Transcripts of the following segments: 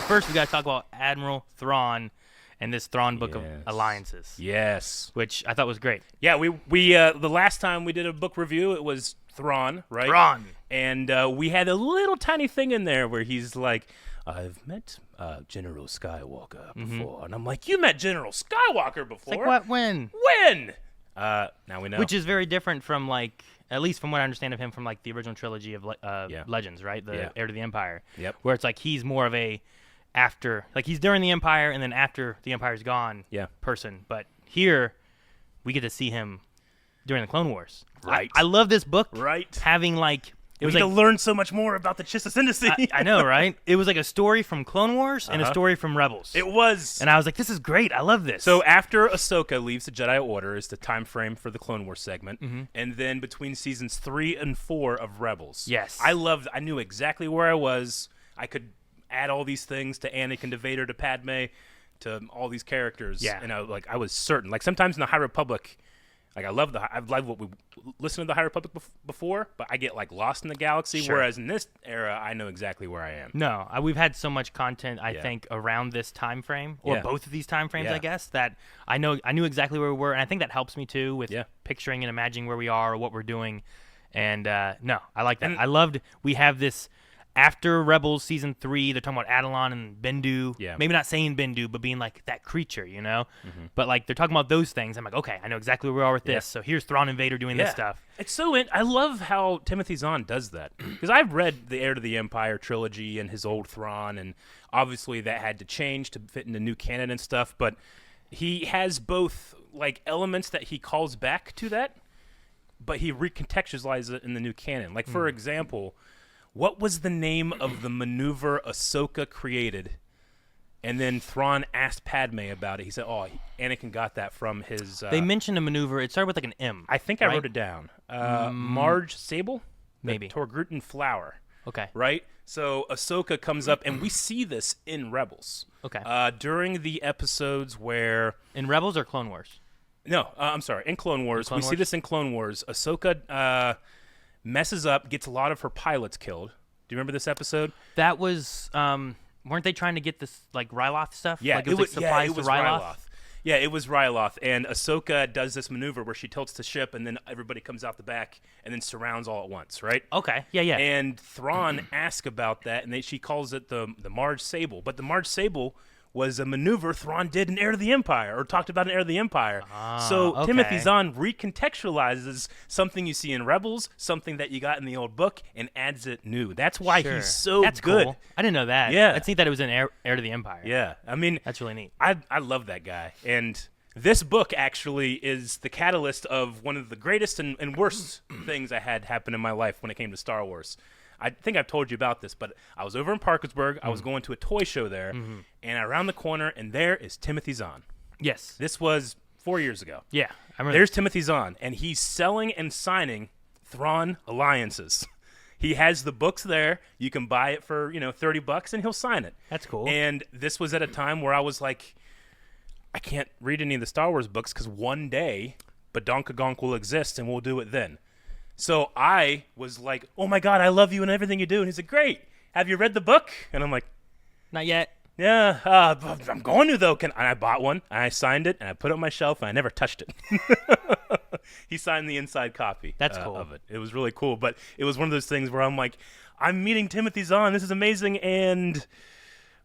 first we got to talk about Admiral Thrawn and this Thrawn book of alliances. Yes. Which I thought was great. Yeah, we the last time we did a book review, it was Thrawn, right? Thrawn. And we had a little tiny thing in there where he's like, I've met General Skywalker before. And I'm like, you met General Skywalker before? It's like, what? When? When? Now we know. Which is very different from, like, at least from what I understand of him from, like, the original trilogy of Legends, right? The Heir to the Empire. Yep. Where it's like he's more of a after, like he's during the Empire and then after the Empire's gone person. But here, we get to see him during the Clone Wars. Right. I love this book. Right. Having, like, it was like, like to learn so much more about the Chiss Ascendancy. I know, right? It was like a story from Clone Wars and a story from Rebels. It was. And I was like, this is great. I love this. So after Ahsoka leaves the Jedi Order is the time frame for the Clone Wars segment. And then between seasons 3 and 4 of Rebels. Yes. I knew exactly where I was. I could add all these things to Anakin, to Vader, to Padme, to all these characters. Yeah. And I was certain. Like sometimes in the High Republic, like I've loved what we listened to the High Republic before, but I get like lost in the galaxy. Sure. Whereas in this era, I know exactly where I am. No, we've had so much content, I think, around this time frame, or both of these time frames, I guess, that I knew exactly where we were, and I think that helps me too with picturing and imagining where we are or what we're doing. And no, I like that. I loved we have this. After Rebels Season 3, they're talking about Adalon and Bendu. Yeah. Maybe not saying Bendu, but being like that creature, you know? But like they're talking about those things. I'm like, okay, I know exactly where we are with this. So here's Thrawn and Vader doing this stuff. It's so I love how Timothy Zahn does that. Because I've read the Heir to the Empire trilogy and his old Thrawn, and obviously that had to change to fit into new canon and stuff. But he has both like elements that he calls back to that, but he recontextualizes it in the new canon. Like, for example, what was the name of the maneuver Ahsoka created? And then Thrawn asked Padme about it. He said, oh, Anakin got that from his... they mentioned a maneuver. It started with like an M. I think I wrote it down. Marge Sable? Maybe. Torgrutin flower. Okay. Right? So Ahsoka comes up, and we see this in Rebels. Okay. During the episodes where... In Rebels or Clone Wars? No, I'm sorry. In Clone Wars. See this in Clone Wars. Ahsoka... messes up, gets a lot of her pilots killed. Do you remember this episode? That was, weren't they trying to get this, like, Ryloth stuff? Yeah, like, it was supplies to Ryloth? Yeah, it was Ryloth. And Ahsoka does this maneuver where she tilts the ship, and then everybody comes out the back and then surrounds all at once, right? Okay, yeah. And Thrawn asks about that, and she calls it the Marge Sable. But the Marge Sable was a maneuver Thrawn did in Heir to the Empire, or talked about in Heir to the Empire. So Timothy Zahn recontextualizes something you see in Rebels, something that you got in the old book, and adds it new. That's why he's so That's good. Cool. I didn't know that. Yeah. I'd seen that it was in Heir to the Empire. Yeah. I mean, that's really neat. I love that guy. And this book actually is the catalyst of one of the greatest and worst things I had happen in my life when it came to Star Wars. I think I've told you about this, but I was over in Parkersburg. I was going to a toy show there, and I round the corner, and there is Timothy Zahn. Yes. This was 4 years ago. Yeah, I remember. There's Timothy Zahn, and he's selling and signing Thrawn Alliances. He has the books there. You can buy it for, $30, and he'll sign it. That's cool. And this was at a time where I was like, I can't read any of the Star Wars books because one day Badonkagonk will exist, and we'll do it then. So I was like, oh, my God, I love you and everything you do. And he's like, great. Have you read the book? And I'm like, not yet. Yeah, I'm going to, though. And I bought one, and I signed it, and I put it on my shelf, and I never touched it. He signed the inside copy cool. of it. It was really cool. But it was one of those things where I'm like, I'm meeting Timothy Zahn. This is amazing. And,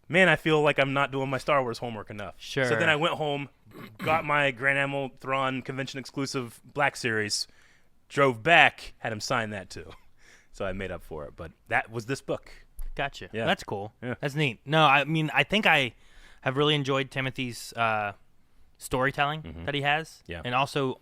man, I feel like I'm not doing my Star Wars homework enough. Sure. So then I went home, got my Grand Admiral Thrawn convention-exclusive Black Series, drove back, had him sign that too. So I made up for it. But that was this book. Gotcha. Yeah. That's cool. Yeah. That's neat. No, I mean, I think I have really enjoyed Timothy's storytelling that he has. Yeah. And also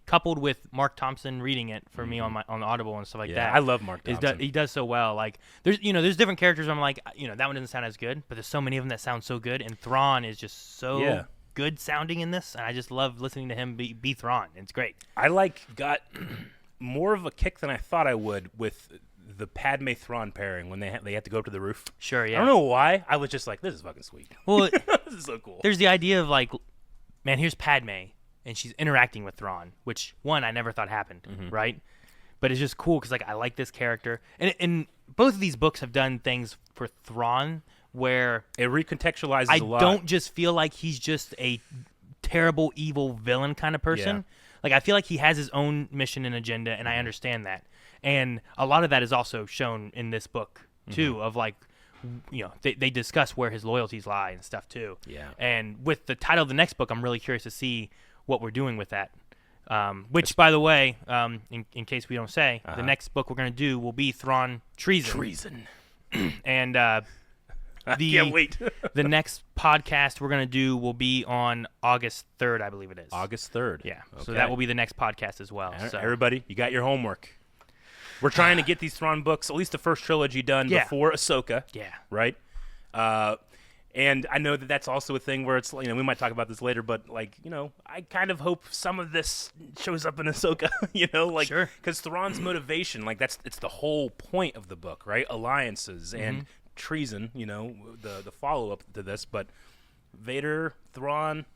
coupled with Mark Thompson reading it for me on the Audible and stuff like that. I love Mark Thompson. He does so well. Like there's different characters where I'm like, that one doesn't sound as good, but there's so many of them that sound so good, and Thrawn is just so good sounding in this, and I just love listening to him be Thrawn. It's great. I got more of a kick than I thought I would with the Padme Thrawn pairing when they had to go up to the roof. Sure, yeah. I don't know why. I was just like, this is fucking sweet. Well, this is so cool. There's the idea of like, man, here's Padme, and she's interacting with Thrawn, which one I never thought happened, right? but it's just cool because like I like this character, and both of these books have done things for Thrawn where it recontextualizes a lot. I don't just feel like he's just a terrible, evil villain kind of person. Yeah. Like I feel like he has his own mission and agenda, and I understand that. And a lot of that is also shown in this book too, of like, you know, they discuss where his loyalties lie and stuff too. Yeah. And with the title of the next book, I'm really curious to see what we're doing with that. Which, by the way, in case we don't say, the next book we're going to do will be Thrawn Treason. And I can't wait. The next podcast we're going to do will be on August 3rd, I believe it is. August 3rd. Yeah. Okay. So that will be the next podcast as well. So everybody, you got your homework. We're trying to get these Thrawn books, at least the first trilogy, done before Ahsoka. Yeah. Right? And I know that that's also a thing where it's, you know, we might talk about this later, but, like, you know, I kind of hope some of this shows up in Ahsoka, you know? Like, sure. Because Thrawn's motivation, like, it's the whole point of the book, right? Alliances and treason, you know, the follow-up to this. But Vader, Thrawn,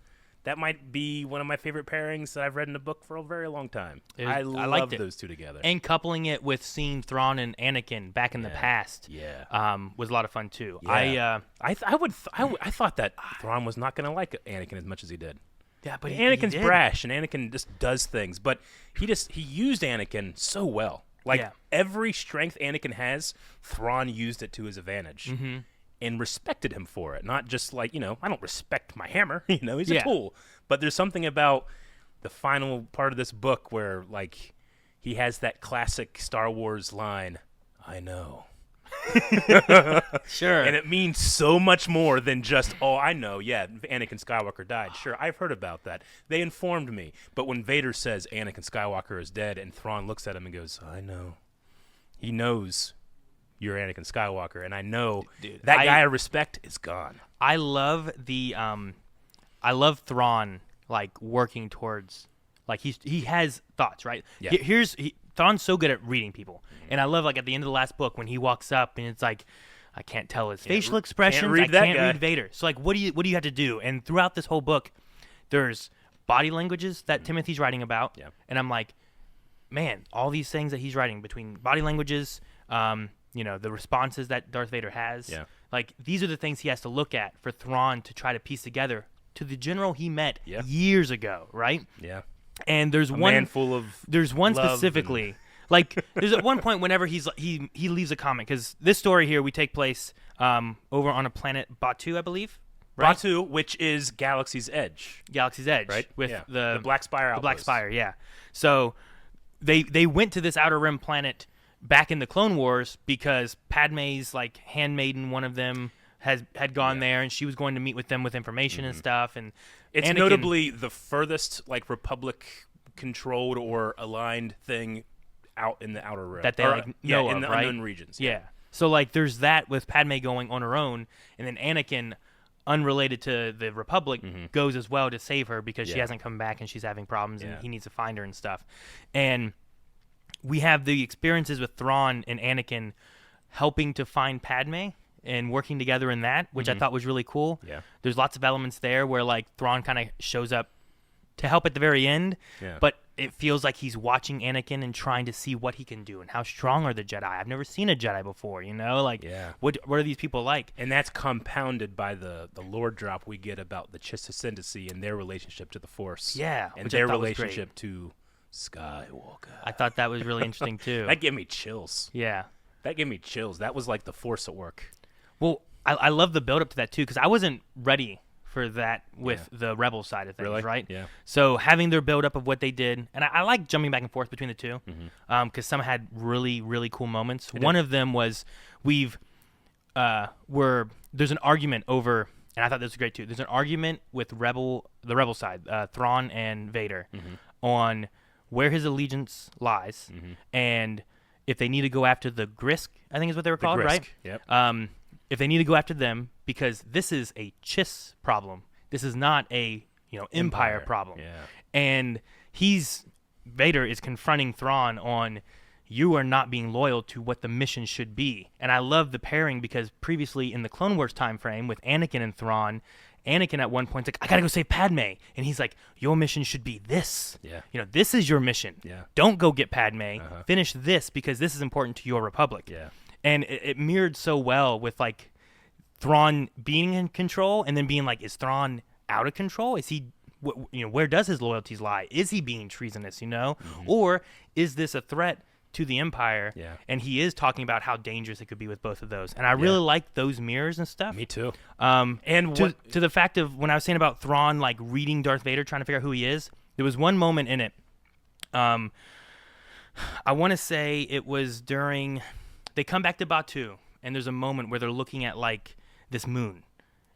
that might be one of my favorite pairings that I've read in a book for a very long time. I love those two together. And coupling it with seeing Thrawn and Anakin back in the past was a lot of fun, too. Yeah. I thought that Thrawn was not going to like Anakin as much as he did. Yeah, but Anakin's brash, and Anakin just does things. But he used Anakin so well. Like, every strength Anakin has, Thrawn used it to his advantage. Mm-hmm. And respected him for it. Not just like, you know, I don't respect my hammer. You know, he's a tool. But there's something about the final part of this book where, like, he has that classic Star Wars line, I know. Sure. And it means so much more than just, oh, I know, yeah, Anakin Skywalker died. Sure, I've heard about that. They informed me. But when Vader says Anakin Skywalker is dead and Thrawn looks at him and goes, I know. He knows you're Anakin Skywalker, and I know that guy I respect is gone. I love I love Thrawn, like, working towards, like, he has thoughts, right? Yeah. Thrawn's so good at reading people, and I love, like, at the end of the last book when he walks up and it's like, I can't tell his facial expressions. I can't read Vader. So, like, what do you have to do? And throughout this whole book, there's body languages that Timothy's writing about, and I'm like, man, all these things that he's writing between body languages, you know, the responses that Darth Vader has. Yeah. Like, these are the things he has to look at for Thrawn to try to piece together to the general he met years ago, right? Yeah. And there's one man full of there's one specifically. Like, there's at one point whenever he leaves a comment, because this story here, we take place over on a planet Batu, I believe. Right? Batu, which is Galaxy's Edge. Galaxy's Edge. Right? With the Black Spire outpost. The Black Spire, yeah. So they went to this Outer Rim planet back in the Clone Wars because Padme's, like, handmaiden, one of them, had gone there, and she was going to meet with them with information and stuff. And it's Anakin, notably the furthest, like, Republic-controlled or aligned thing out in the Outer Rim. That they, like, know of, in the right? unknown regions. Yeah. So, like, there's that with Padme going on her own, and then Anakin, unrelated to the Republic, goes as well to save her because she hasn't come back and she's having problems, and he needs to find her and stuff. And we have the experiences with Thrawn and Anakin helping to find Padme and working together in that, which I thought was really cool. Yeah. There's lots of elements there where, like, Thrawn kind of shows up to help at the very end, but it feels like he's watching Anakin and trying to see what he can do and how strong are the Jedi. I've never seen a Jedi before, you know? Like, what are these people like? And that's compounded by the lore drop we get about the Chiss Ascendancy and their relationship to the Force. Yeah. And their relationship to Skywalker. I thought that was really interesting, too. That gave me chills. Yeah. That gave me chills. That was like the Force at work. Well, I love the build-up to that, too, because I wasn't ready for that with the Rebel side of things, right? Yeah. So having their build-up of what they did, and I like jumping back and forth between the two, because some had really, really cool moments. One of them was there's an argument over, and I thought this was great, too. There's an argument with the Rebel side, Thrawn and Vader, on where his allegiance lies, and if they need to go after the Grisk, I think is what they were called, right? Yep. If they need to go after them, because this is a Chiss problem. This is not a Empire problem. Yeah. And Vader is confronting Thrawn on, you are not being loyal to what the mission should be. And I love the pairing because previously in the Clone Wars time frame with Anakin and Thrawn, Anakin at one point's like, I gotta go save Padme. And he's like, your mission should be this. Yeah. This is your mission. Yeah. Don't go get Padme. Finish this because this is important to your republic. Yeah. And it mirrored so well with like Thrawn being in control and then being like, is Thrawn out of control? Is he, where does his loyalties lie? Is he being treasonous, Or is this a threat to the Empire? Yeah. And he is talking about how dangerous it could be with both of those. And I really like those mirrors and stuff. Me too. And to the fact of when I was saying about Thrawn, like reading Darth Vader, trying to figure out who he is, there was one moment in it. I want to say it was during, they come back to Batuu, and there's a moment where they're looking at like this moon.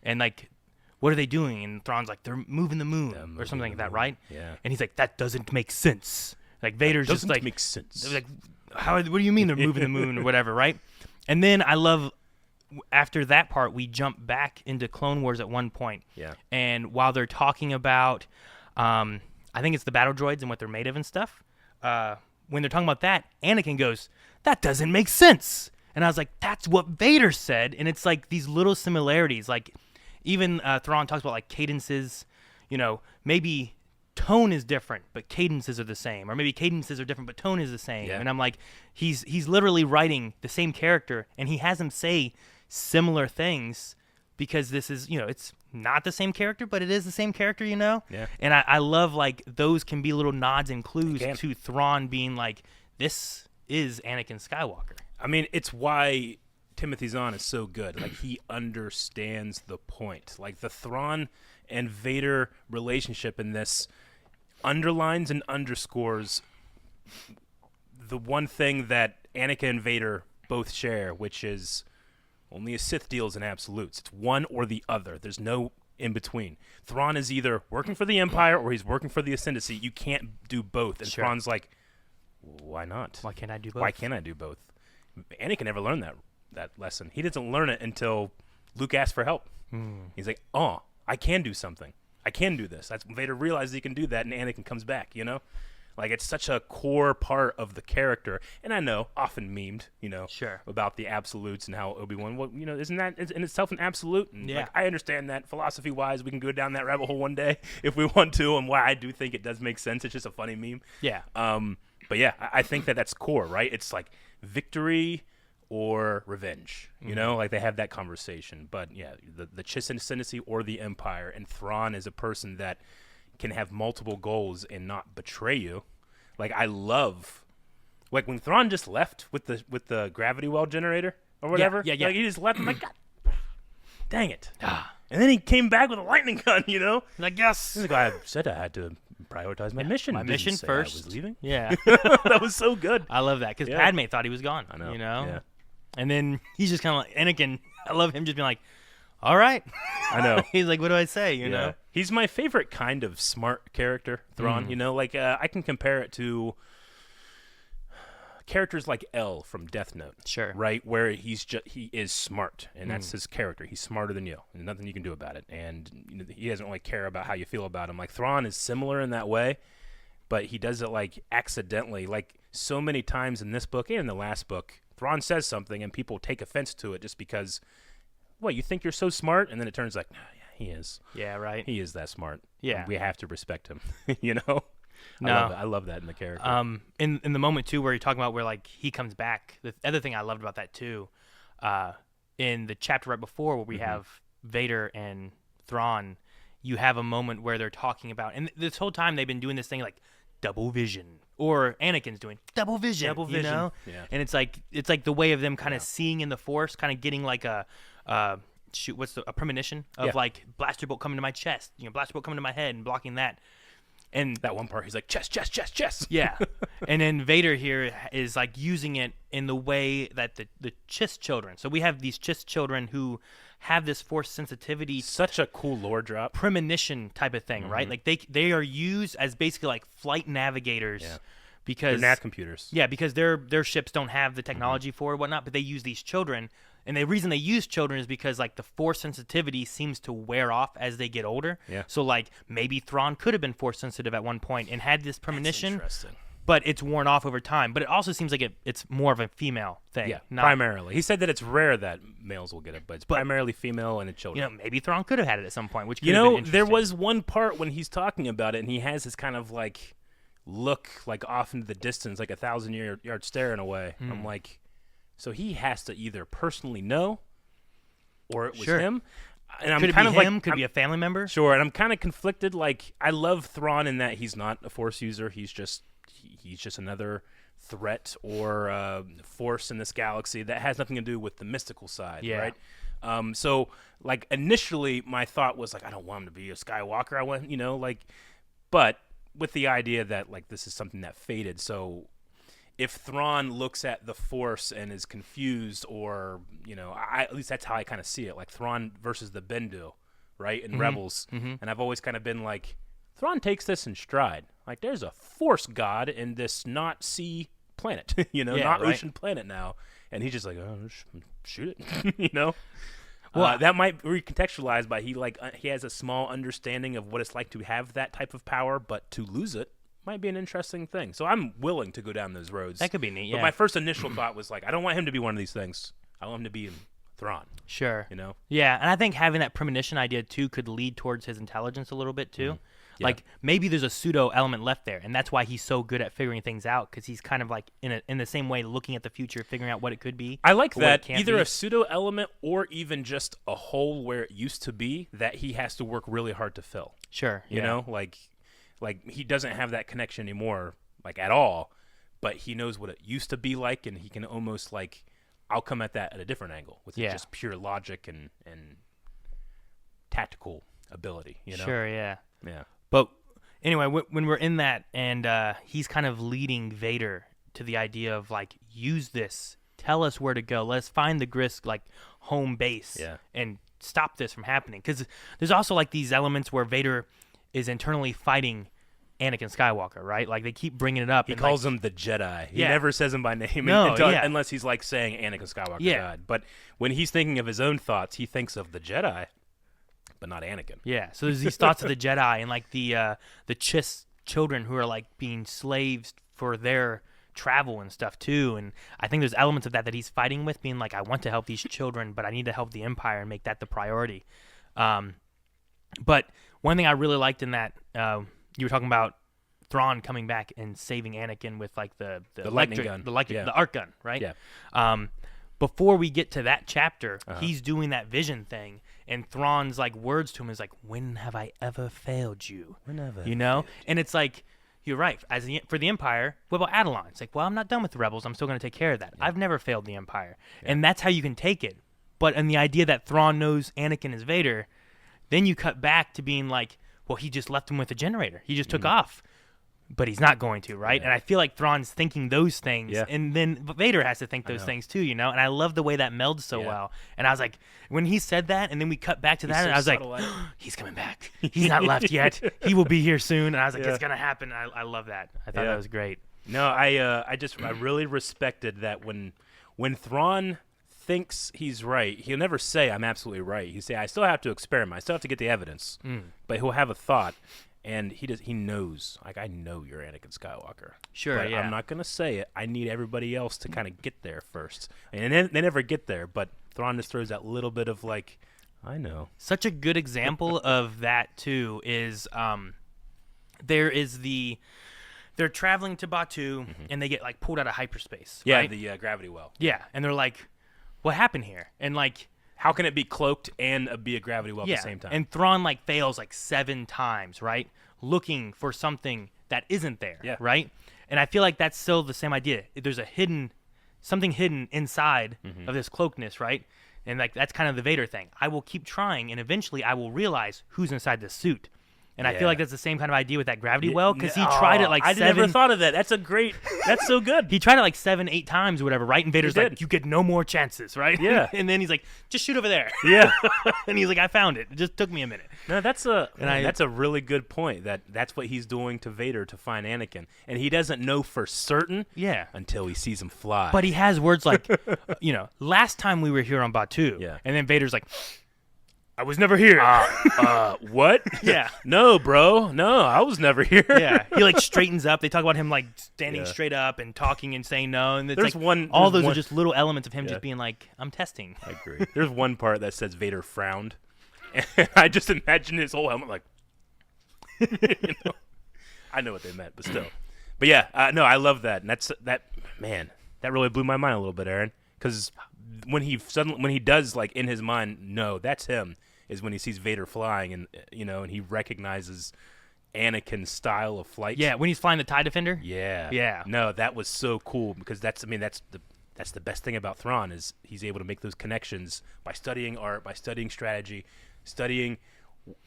And like, what are they doing? And Thrawn's like, they're moving the moon or something like that, right? Yeah. And he's like, that doesn't make sense. Like Vader's just like, make sense. Like, what do you mean they're moving the moon or whatever, right? And then I love, after that part, we jump back into Clone Wars at one point. Yeah. And while they're talking about, I think it's the battle droids and what they're made of and stuff, when they're talking about that, Anakin goes, that doesn't make sense. And I was like, that's what Vader said. And it's like these little similarities. Like even Thrawn talks about like cadences, maybe tone is different, but cadences are the same. Or maybe cadences are different, but tone is the same. Yeah. And I'm like, he's literally writing the same character, and he has him say similar things because this is, it's not the same character, but it is the same character, Yeah. And I love like those can be little nods and clues to Thrawn being like, this is Anakin Skywalker. I mean, it's why Timothy Zahn is so good. Like, he understands the point. Like, the Thrawn and Vader relationship in this underlines and underscores the one thing that Anakin and Vader both share, which is only a Sith deals in absolutes. It's one or the other. There's no in between. Thrawn is either working for the Empire or he's working for the Ascendancy. You can't do both. And Thrawn's like, why not? Why can't I do both? Why can't I do both? Anakin never learned that lesson. He doesn't learn it until Luke asks for help. He's like, oh, I can do something. I can do this. That's Vader realizes he can do that, and Anakin comes back, Like, it's such a core part of the character. And I know, often memed, about the absolutes and how Obi-Wan, well, isn't that in itself an absolute? And like, I understand that philosophy-wise. We can go down that rabbit hole one day if we want to, and why I do think it does make sense. It's just a funny meme. Yeah. But yeah, I think that's core, right? It's like victory or revenge, like they have that conversation. But yeah, the Chiss Ascendancy or the Empire, and Thrawn is a person that can have multiple goals and not betray you. Like, I love, like when Thrawn just left with the gravity well generator or whatever. Yeah. Like, he just left. I'm like, God, dang it. And then he came back with a lightning gun, Like, yes. He's like, I said I had to prioritize my mission. My mission say first. I was leaving. Yeah. That was so good. I love that because Padme thought he was gone. I know. Yeah. And then he's just kind of like, Anakin, I love him just being like, all right. I know. He's like, what do I say, you know? He's my favorite kind of smart character, Thrawn. Like I can compare it to characters like L from Death Note. Sure. Right? Where he is smart, and that's his character. He's smarter than you, and nothing you can do about it. And he doesn't really care about how you feel about him. Like, Thrawn is similar in that way, but he does it like accidentally. Like, so many times in this book and in the last book, Thrawn says something and people take offense to it just because, what, you think you're so smart? And then it turns like, no, yeah, he is. Yeah, right. He is that smart. Yeah. And we have to respect him, No. I love that in the character. In the moment, too, where you're talking about where, like, he comes back, the other thing I loved about that, too, in the chapter right before where we have Vader and Thrawn, you have a moment where they're talking about, and this whole time they've been doing this thing like double vision, or Anakin's doing double vision, Yeah. And it's like the way of them kind of seeing in the Force, kind of getting like a premonition of like blaster bolt coming to my chest, blaster bolt coming to my head and blocking that. And that one part, he's like, chess. Yeah. And then Vader here is like using it in the way that the Chiss children. So we have these Chiss children who have this Force sensitivity. Such a cool lore drop. Premonition type of thing, right? Like they are used as basically like flight navigators. Yeah. Because they're nav computers. Yeah, because their ships don't have the technology for it, whatnot, but they use these children. And the reason they use children is because, like, the Force sensitivity seems to wear off as they get older. Yeah. So, like, maybe Thrawn could have been Force sensitive at one point and had this premonition. That's interesting. but it's worn off over time. But it also seems like it's more of a female thing. Yeah, primarily. He said that it's rare that males will get it, but it's primarily female and it's children. Maybe Thrawn could have had it at some point, which could have been interesting. There was one part when he's talking about it, and he has this kind of like look like off into the distance, like 1,000-yard stare in a way. I'm like, so he has to either personally know, or it was him. And I'm could it kind be of him? like, could it be a family member? Sure, and I'm kind of conflicted. Like, I love Thrawn in that he's not a Force user. He's just another threat or force in this galaxy that has nothing to do with the mystical side, right? So, like, initially, my thought was, like, I don't want him to be a Skywalker. I want, but with the idea that, like, this is something that faded. So, if Thrawn looks at the Force and is confused or, at least that's how I kind of see it, like Thrawn versus the Bendu, right, in Rebels. And I've always kind of been like, Thrawn takes this in stride. Like, there's a Force god in this not sea planet, not ocean planet now. And he's just like, oh, shoot it, Well, that might recontextualize by he has a small understanding of what it's like to have that type of power, but to lose it might be an interesting thing. So I'm willing to go down those roads. That could be neat, yeah. But my first initial thought was, like, I don't want him to be one of these things. I want him to be Thrawn. Sure. Yeah, and I think having that premonition idea, too, could lead towards his intelligence a little bit, too. Yeah. Like, maybe there's a pseudo element left there, and that's why he's so good at figuring things out, because he's kind of like in the same way looking at the future, figuring out what it could be. I like that. Either a pseudo element or even just a hole where it used to be that he has to work really hard to fill. Sure. You know, like he doesn't have that connection anymore, like at all, but he knows what it used to be like, and he can almost like, I'll come at that at a different angle with just pure logic and tactical ability. Sure. Yeah. Yeah. But anyway, when we're in that, and he's kind of leading Vader to the idea of like, use this, tell us where to go, let's find the Grysk like home base, and stop this from happening. Because there's also like these elements where Vader is internally fighting Anakin Skywalker, right? Like, they keep bringing it up. He calls him the Jedi. He never says him by name unless he's like saying Anakin Skywalker died. But when he's thinking of his own thoughts, he thinks of the Jedi, but not Anakin. Yeah, so there's these thoughts of the Jedi and like the Chiss children who are like being slaves for their travel and stuff too. And I think there's elements of that he's fighting with, being like, I want to help these children, but I need to help the Empire and make that the priority. But one thing I really liked in that, you were talking about Thrawn coming back and saving Anakin with like the lightning gun, the arc gun, right? Yeah. Before we get to that chapter, he's doing that vision thing, and Thrawn's like words to him is like, "When have I ever failed you?" Whenever, and it's like, you're right. For the Empire, what about Adelon? It's like, well, I'm not done with the rebels. I'm still going to take care of that. Yeah. I've never failed the Empire, and that's how you can take it. But in the idea that Thrawn knows Anakin is Vader, then you cut back to being like, well, he just left him with a generator. He just took off. But he's not going to, right? Yeah. And I feel like Thrawn's thinking those things, and then Vader has to think those things too, And I love the way that melds so well. And I was like, when he said that, and then we cut back to that, and I was like, he's coming back. He's not left yet. He will be here soon. And I was like, it's gonna happen. I love that. I thought that was great. No, I really respected that when Thrawn thinks he's right, he'll never say I'm absolutely right. He'll say, I still have to experiment. I still have to get the evidence. But he'll have a thought. And he knows, like, I know you're Anakin Skywalker. Sure, but I'm not going to say it. I need everybody else to kind of get there first. And they never get there, but Thrawn just throws that little bit of, like, I know. Such a good example of that, too, is they're traveling to Batuu, and they get, like, pulled out of hyperspace. Yeah, right? the gravity well. Yeah, and they're like, what happened here? And, like, how can it be cloaked and be a gravity well at the same time? And Thrawn like fails like 7 times, right? Looking for something that isn't there, right? And I feel like that's still the same idea. There's something hidden inside of this cloakedness, right? And like that's kind of the Vader thing. I will keep trying, and eventually I will realize who's inside this suit. And I feel like that's the same kind of idea with that gravity well, because he tried it like I never thought of that. That's so good. He tried it like 7, 8 times or whatever, right? And Vader's like, you get no more chances, right? Yeah. And then he's like, just shoot over there. Yeah. And he's like, I found it. It just took me a minute. No, that's a really good point. That's what he's doing to Vader to find Anakin. And he doesn't know for certain until he sees him fly. But he has words like, last time we were here on Batuu. Yeah. And then Vader's like, I was never here. What? Yeah. No, bro. No, I was never here. Yeah. He like straightens up. They talk about him like standing straight up and talking and saying no. And it's all those are just little elements of him just being like, I'm testing. I agree. There's one part that says Vader frowned. And I just imagine his whole helmet like, I know what they meant, but still. But yeah, no, I love that. And that really blew my mind a little bit, Aaron. Because when he does like in his mind, no, that's him, is when he sees Vader flying and and he recognizes Anakin's style of flight. Yeah, when he's flying the TIE Defender. Yeah. Yeah. No, that was so cool because that's the best thing about Thrawn is he's able to make those connections by studying art, by studying strategy, studying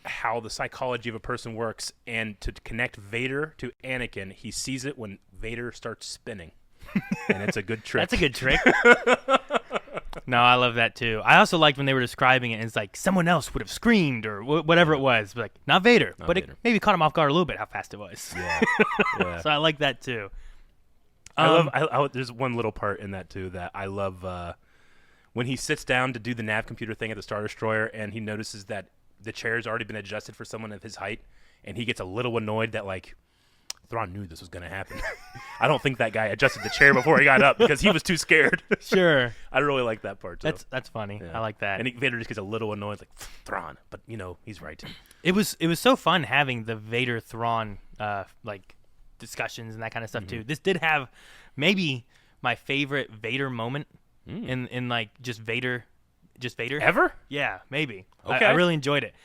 how the psychology of a person works, and to connect Vader to Anakin, he sees it when Vader starts spinning. And it's a good trick. That's a good trick. No, I love that too. I also liked when they were describing it, and it's like someone else would have screamed or whatever it was, but like not Vader, but Vader. It maybe caught him off guard a little bit how fast it was. Yeah. So I like that too. There's one little part in that too that I love when he sits down to do the nav computer thing at the Star Destroyer, and he notices that the chair's already been adjusted for someone of his height, and he gets a little annoyed that like Thrawn knew this was going to happen. I don't think that guy adjusted the chair before he got up because he was too scared. Sure. I really like that part too. That's funny. Yeah. I like that. And Vader just gets a little annoyed, like Thrawn, but he's right. It was so fun having the Vader Thrawn like discussions and that kind of stuff too. This did have maybe my favorite Vader moment in like just Vader ever. Yeah, maybe. Okay. I really enjoyed it.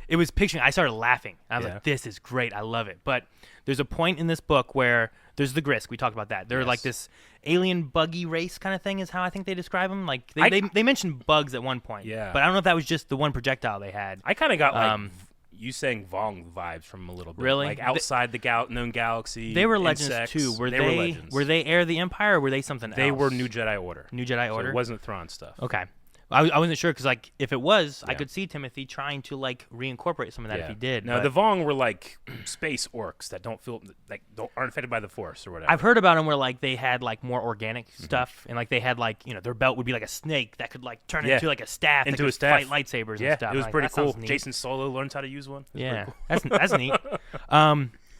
It was picturing. I started laughing. I was like, "This is great. I love it." But there's a point in this book where there's the Grisk. We talked about that. They're like this alien buggy race kind of thing, is how I think they describe them. Like they mentioned bugs at one point. Yeah. But I don't know if that was just the one projectile they had. I kind of got like you saying Vong vibes from a little bit. Really? Like outside the known galaxy. They were legends insects. too. Were legends. Were they Heir of the Empire or were they something else? They were New Jedi Order. New Jedi Order. So it wasn't Thrawn stuff. Okay. I wasn't sure because, like, if it was, I could see Timothy trying to, like, reincorporate some of that if he did. No, the Vong were, like, space orcs that aren't affected by the Force or whatever. I've heard about them where, like, they had, like, more organic stuff, and, like, they had, like, their belt would be like a snake that could, like, turn into, like, a staff that could fight lightsabers and stuff. It was like, pretty cool. Jason Solo learns how to use one. Yeah, cool. that's neat.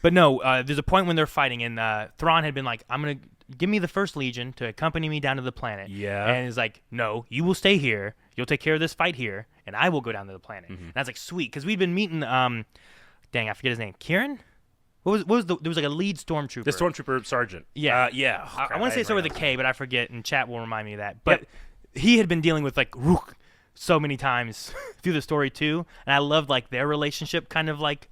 But no, there's a point when they're fighting, and Thrawn had been like, I'm going to give me the First Legion to accompany me down to the planet. Yeah. And he's like, no, you will stay here. You'll take care of this fight here, and I will go down to the planet. And I was like, sweet, because we'd been meeting, I forget his name, Kieran? What was there was like a lead stormtrooper. The stormtrooper sergeant. Yeah. Yeah. I want to say it started with a K, but I forget, and chat will remind me of that. But he had been dealing with, like, Rook so many times through the story, too, and I loved, like, their relationship kind of, like,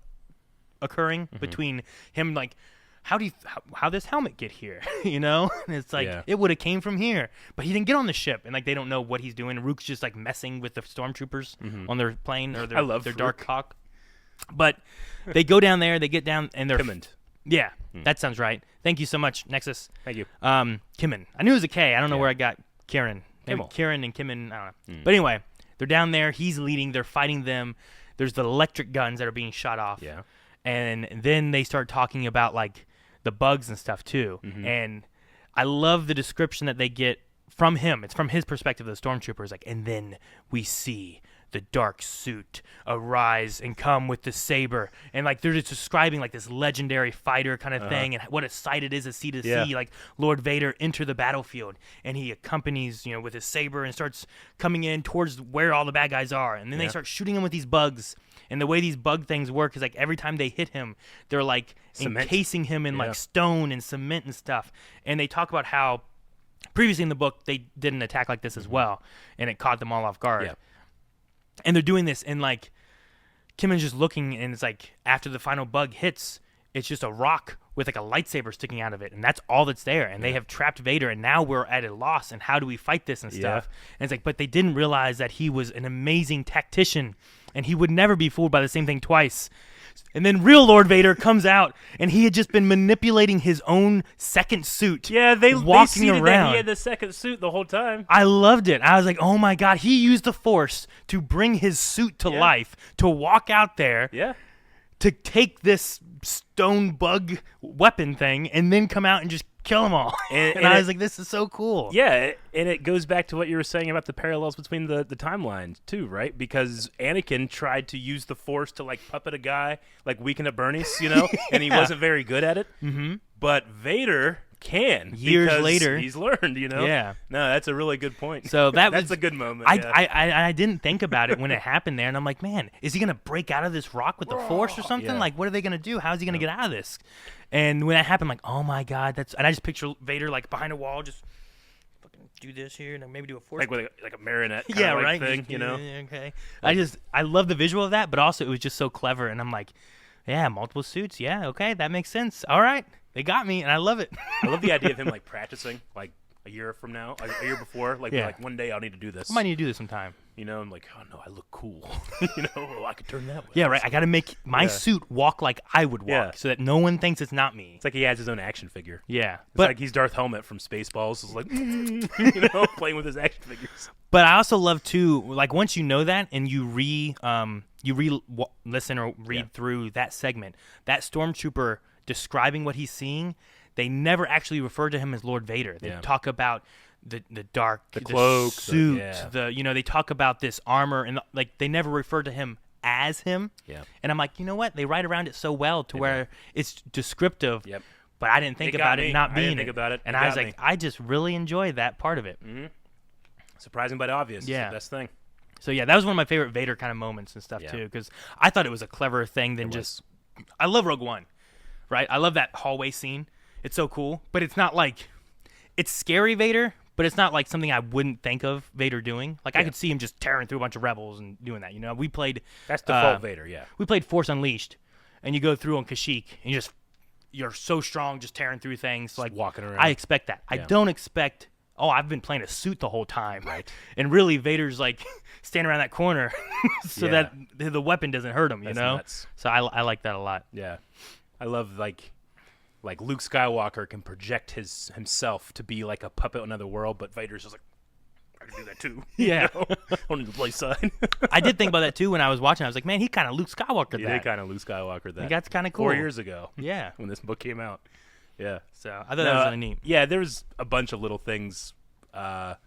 occurring between him, like, how this helmet get here, and it's like it would have came from here, but he didn't get on the ship, and like they don't know what he's doing. Rook's just like messing with the stormtroopers on their plane or their Dark Hawk. But they go down there, they get down, and they're Kimmond. Yeah, that sounds right. Thank you so much, Nexus. Thank you. Kimmond. I knew it was a K. I don't know where I got Kieran. Maybe Kieran and Kimmond. I don't know. But anyway, they're down there. He's leading. They're fighting them. There's the electric guns that are being shot off. Yeah. And then they start talking about like the bugs and stuff too. And I love the description that they get from him. It's from his perspective, the stormtroopers. Like, and then we see the dark suit arise and come with the saber, and like they're just describing like this legendary fighter kind of thing, and what a sight it is to see like Lord Vader enter the battlefield, and he accompanies with his saber and starts coming in towards where all the bad guys are, and then they start shooting him with these bugs. And the way these bug things work is like every time they hit him, they're like encasing him in like stone and cement and stuff. And they talk about how previously in the book they did an attack like this as well, and it caught them all off guard. Yeah. And they're doing this, and like Kimmon's just looking, and it's like after the final bug hits, it's just a rock with like a lightsaber sticking out of it, and that's all that's there. And they have trapped Vader, and now we're at a loss. And how do we fight this and stuff? And it's like, but they didn't realize that he was an amazing tactician, and he would never be fooled by the same thing twice. And then real Lord Vader comes out, and he had just been manipulating his own second suit. Yeah, they walking around. That he had the second suit the whole time. I loved it. I was like, oh my God, he used the Force to bring his suit to life, to walk out there, to take this stone bug weapon thing, and then come out and just kill them all. And I was like, this is so cool. Yeah, and it goes back to what you were saying about the parallels between the timelines too, right? Because Anakin tried to use the Force to like puppet a guy, like Weekend at Bernie's, and he wasn't very good at it. Mm-hmm. But Vader can years later. He's learned, Yeah. No, that's a really good point. So that's a good moment. I didn't think about it when it happened there, and I'm like, man, is he gonna break out of this rock with the Force or something? Yeah. Like, what are they gonna do? How is he gonna get out of this? And when that happened, I'm like, oh my god, and I just picture Vader like behind a wall, just fucking do this here, and then maybe do a Force, like with like a marionette kind of like thing, Okay. I love the visual of that, but also it was just so clever, and I'm like, yeah, multiple suits, yeah, okay, that makes sense. All right. They got me, and I love it. I love the idea of him like practicing, like a year from now, like a year before, like one day I'll need to do this. I might need to do this sometime. I'm like, oh no, I look cool. I could turn that way. Yeah, right. I got to make my suit walk like I would walk, so that no one thinks it's not me. It's like he has his own action figure. Yeah, it's like he's Darth Helmet from Spaceballs. It's like, playing with his action figures. But I also love too, like once you know that and you listen or read through that segment, that stormtrooper describing what he's seeing. They never actually refer to him as Lord Vader. They talk about the dark, the cloak, suit, they talk about this armor, and like they never refer to him as him. Yeah. And I'm like, you know what? They write around it so well to where it's descriptive. Yep. But I didn't think about it not being I didn't think about it. And I was like, I just really enjoyed that part of it. Mm-hmm. Surprising but obvious. Yeah. It's the best thing. So yeah, that was one of my favorite Vader kind of moments and stuff too, because I thought it was a cleverer thing than just. I love Rogue One. Right, I love that hallway scene. It's so cool, but it's not like it's scary Vader, but it's not like something I wouldn't think of Vader doing. Like I could see him just tearing through a bunch of rebels and doing that. We played that's default Vader, yeah. We played Force Unleashed, and you go through on Kashyyyk, and you're so strong, just tearing through things. Just like walking around. I expect that. I don't expect. Oh, I've been playing a suit the whole time, right? And really, Vader's like standing around that corner so that the weapon doesn't hurt him. That's nuts. So I like that a lot. Yeah. I love like Luke Skywalker can project himself to be like a puppet in another world, but Vader's just like, I can do that too. Yeah. I don't need to play side. I did think about that too when I was watching. I was like, man, he kind of Luke Skywalker that. He did kind of Luke Skywalker that. That's kind of cool. 4 years ago. Yeah. When this book came out. Yeah. So I thought that was really neat. Yeah, there was a bunch of little things, like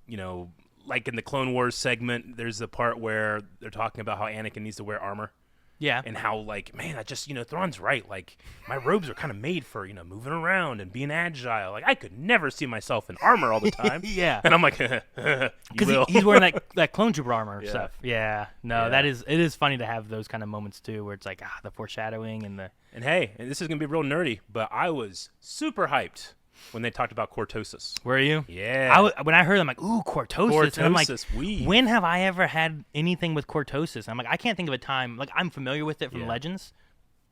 in the Clone Wars segment, there's the part where they're talking about how Anakin needs to wear armor. Yeah. And how, like, man, I just, Thrawn's right. Like, my robes are kind of made for, moving around and being agile. Like, I could never see myself in armor all the time. Yeah. And I'm like, because he's wearing that clone trooper armor stuff. Yeah. No, it is funny to have those kind of moments, too, where it's like, the foreshadowing and the... And hey, and this is going to be real nerdy, but I was super hyped when they talked about cortosis. Were you? Yeah. When I heard, I'm like, ooh, cortosis. And I'm like, weave. When have I ever had anything with cortosis? And I'm like, I can't think of a time. Like, I'm familiar with it from Legends,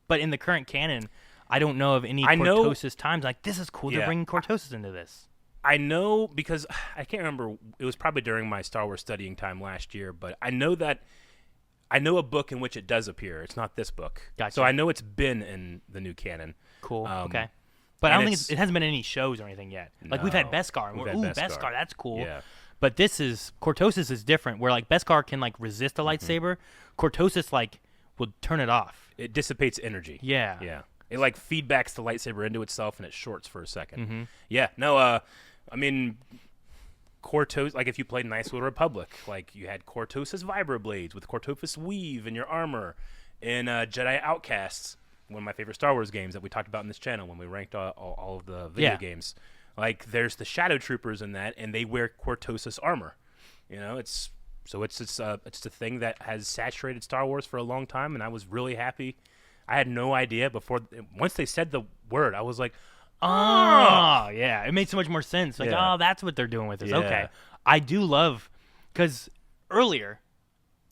but in the current canon, I don't know of any cortosis times. Like, this is cool. They're bringing cortosis into this. I know because I can't remember. It was probably during my Star Wars studying time last year, but I know a book in which it does appear. It's not this book. Gotcha. So I know it's been in the new canon. Cool. Okay. But I don't think it hasn't been any shows or anything yet. Like, we've had Beskar. And Beskar, that's cool. Yeah. But cortosis is different, where, like, Beskar can, like, resist a lightsaber. Cortosis, like, will turn it off. It dissipates energy. Yeah. Yeah. It, like, feedbacks the lightsaber into itself, and it shorts for a second. Mm-hmm. Yeah. No, I mean, cortosis, like, if you played Knights of the Republic, like, you had cortosis vibroblades with cortosis weave in your armor. In Jedi Outcasts, one of my favorite Star Wars games that we talked about in this channel when we ranked all of the video games. Like, there's the Shadow Troopers in that, and they wear cortosis armor. It's a thing that has saturated Star Wars for a long time, and I was really happy. I had no idea once they said the word, I was like, oh, yeah. It made so much more sense. Like, that's what they're doing with this. Yeah. Okay. I do love, because earlier,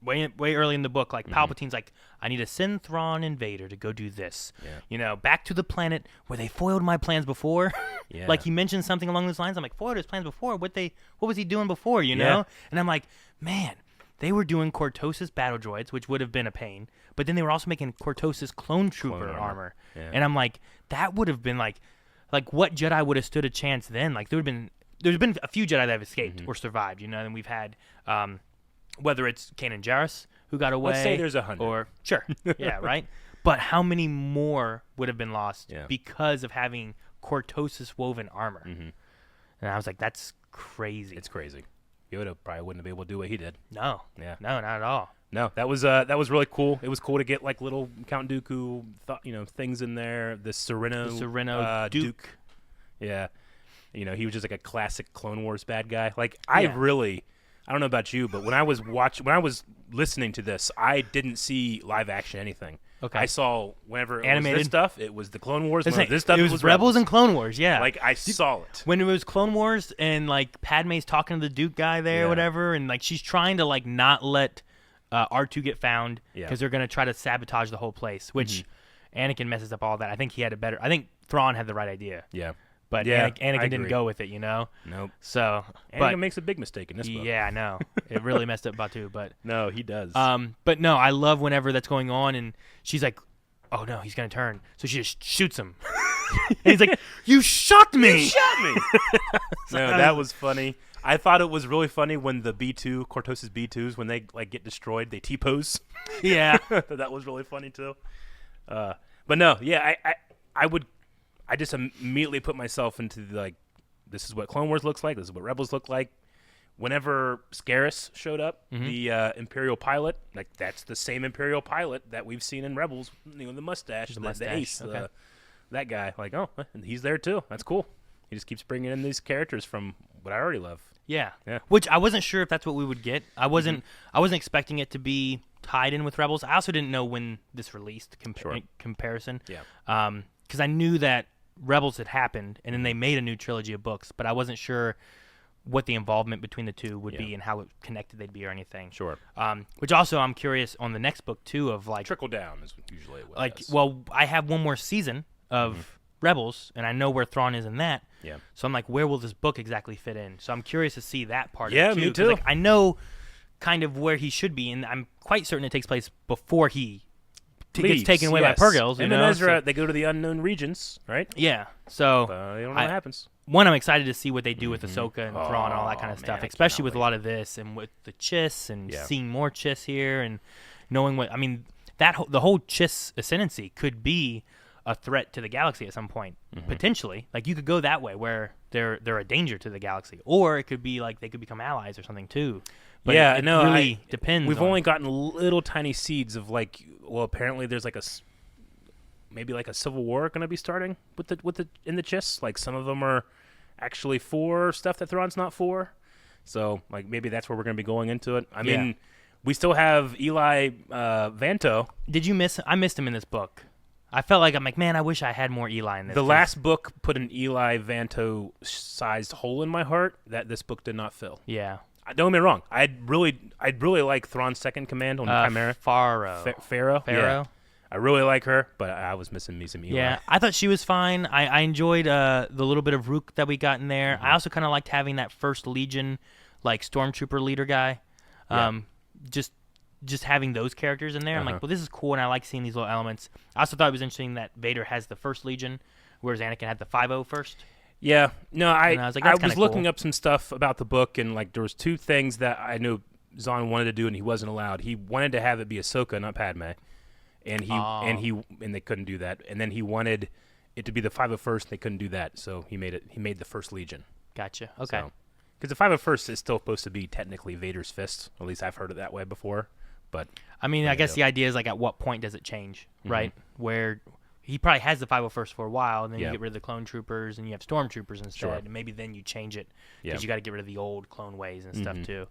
way early in the book, like, Palpatine's like, I need to send Thrawn and Vader to go do this. Yeah. Back to the planet where they foiled my plans before. Yeah. Like, he mentioned something along those lines. I'm like, foiled his plans before? What was he doing before, know? And I'm like, man, they were doing cortosis battle droids, which would have been a pain. But then they were also making cortosis clone trooper armor. Yeah. And I'm like, that would have been like what Jedi would have stood a chance then? Like, there's been a few Jedi that have escaped or survived, and we've had whether it's Kanan Jarrus, who got away. Let's say there's 100. Or sure, yeah, right. But how many more would have been lost because of having cortosis woven armor. Mm-hmm. And I was like, that's crazy. It's crazy. Yoda probably wouldn't have been able to do what he did. No. Yeah. No, not at all. No, that was really cool. It was cool to get like little Count Dooku, things in there. The Sereno Duke. Yeah. He was just like a classic Clone Wars bad guy. Like I don't know about you, but when I was listening to this, I didn't see live action anything. Okay. I saw whenever it animated was this stuff, it was the Clone Wars. This stuff it was Rebels and Clone Wars, yeah. Like I saw it. When it was Clone Wars and like Padme's talking to the Duke guy there or whatever, and like she's trying to like not let R2 get found because they're gonna try to sabotage the whole place, which Anakin messes up all that. I think he had I think Thrawn had the right idea. Yeah. But Anakin didn't go with it, Nope. So Anakin makes a big mistake in this book. Yeah, I know. It really messed up Batu, but no, he does. But no, I love whenever that's going on, and she's like, "Oh no, he's gonna turn," so she just shoots him. And he's like, "You shot me! You shot me!" No, that was funny. I thought it was really funny when the B2 Cortosis B2s, when they like get destroyed, they T-pose. Yeah, that was really funny too. But no, yeah, I just immediately put myself into this is what Clone Wars looks like. This is what Rebels look like. Whenever Scarus showed up, the Imperial pilot, like that's the same Imperial pilot that we've seen in Rebels. The mustache, the ace, okay. That guy. Like, oh, he's there too. That's cool. He just keeps bringing in these characters from what I already love. Yeah. Which I wasn't sure if that's what we would get. I wasn't expecting it to be tied in with Rebels. I also didn't know when this released comparison. Yeah. Because I knew that Rebels had happened, and then they made a new trilogy of books, but I wasn't sure what the involvement between the two would be and how connected they'd be or anything. Sure. Which also I'm curious on the next book too of like trickle down is usually what like well I have one more season of Rebels and I know where Thrawn is in that. Yeah. So I'm like, where will this book exactly fit in? So I'm curious to see that part of it too. Me too. Like, I know kind of where he should be, and I'm quite certain it takes place before he gets taken away by Purgils. And then Ezra, they go to the unknown regions, right? Yeah. So you don't know what happens. One, I'm excited to see what they do with Ahsoka and Thrawn and all that kind of stuff, especially with a lot of this and with the Chiss and seeing more Chiss here and knowing what I mean. The whole Chiss ascendancy could be a threat to the galaxy at some point, potentially. Like you could go that way where they're a danger to the galaxy, or it could be like they could become allies or something too. But it really depends. We've only gotten little tiny seeds of like. Well, apparently there's like maybe like a civil war going to be starting with the in the Chiss. Like some of them are actually for stuff that Thrawn's not for. So like maybe that's where we're going to be going into it. I mean, we still have Eli Vanto. Did you miss? I missed him in this book. I felt like I'm like, man, I wish I had more Eli in this. The last book put an Eli Vanto sized hole in my heart that this book did not fill. Yeah. Don't get me wrong. I'd really like Thrawn's second command on Chimera. Pharaoh. Yeah. I really like her, but I was missing me some Eli. Yeah, I thought she was fine. I enjoyed the little bit of Rook that we got in there. I also kind of liked having that First Legion, like Stormtrooper leader guy. Just having those characters in there. I'm like, well, this is cool, and I like seeing these little elements. I also thought it was interesting that Vader has the First Legion, whereas Anakin had the 5-0 first. Yeah, no, I was looking cool. up some stuff about the book, and like there was two things that I knew Zahn wanted to do, and he wasn't allowed. He wanted to have it be Ahsoka, not Padme, and they couldn't do that. And then he wanted it to be the 501st, and they couldn't do that, so he made the First Legion. Gotcha. Okay. Because the 501st is still supposed to be technically Vader's fist. At least I've heard it that way before. But I mean, I guess the idea is like, at what point does it change, right? Where he probably has the 501st for a while, and then you get rid of the clone troopers, and you have stormtroopers instead, and maybe then you change it because you got to get rid of the old clone ways and stuff too.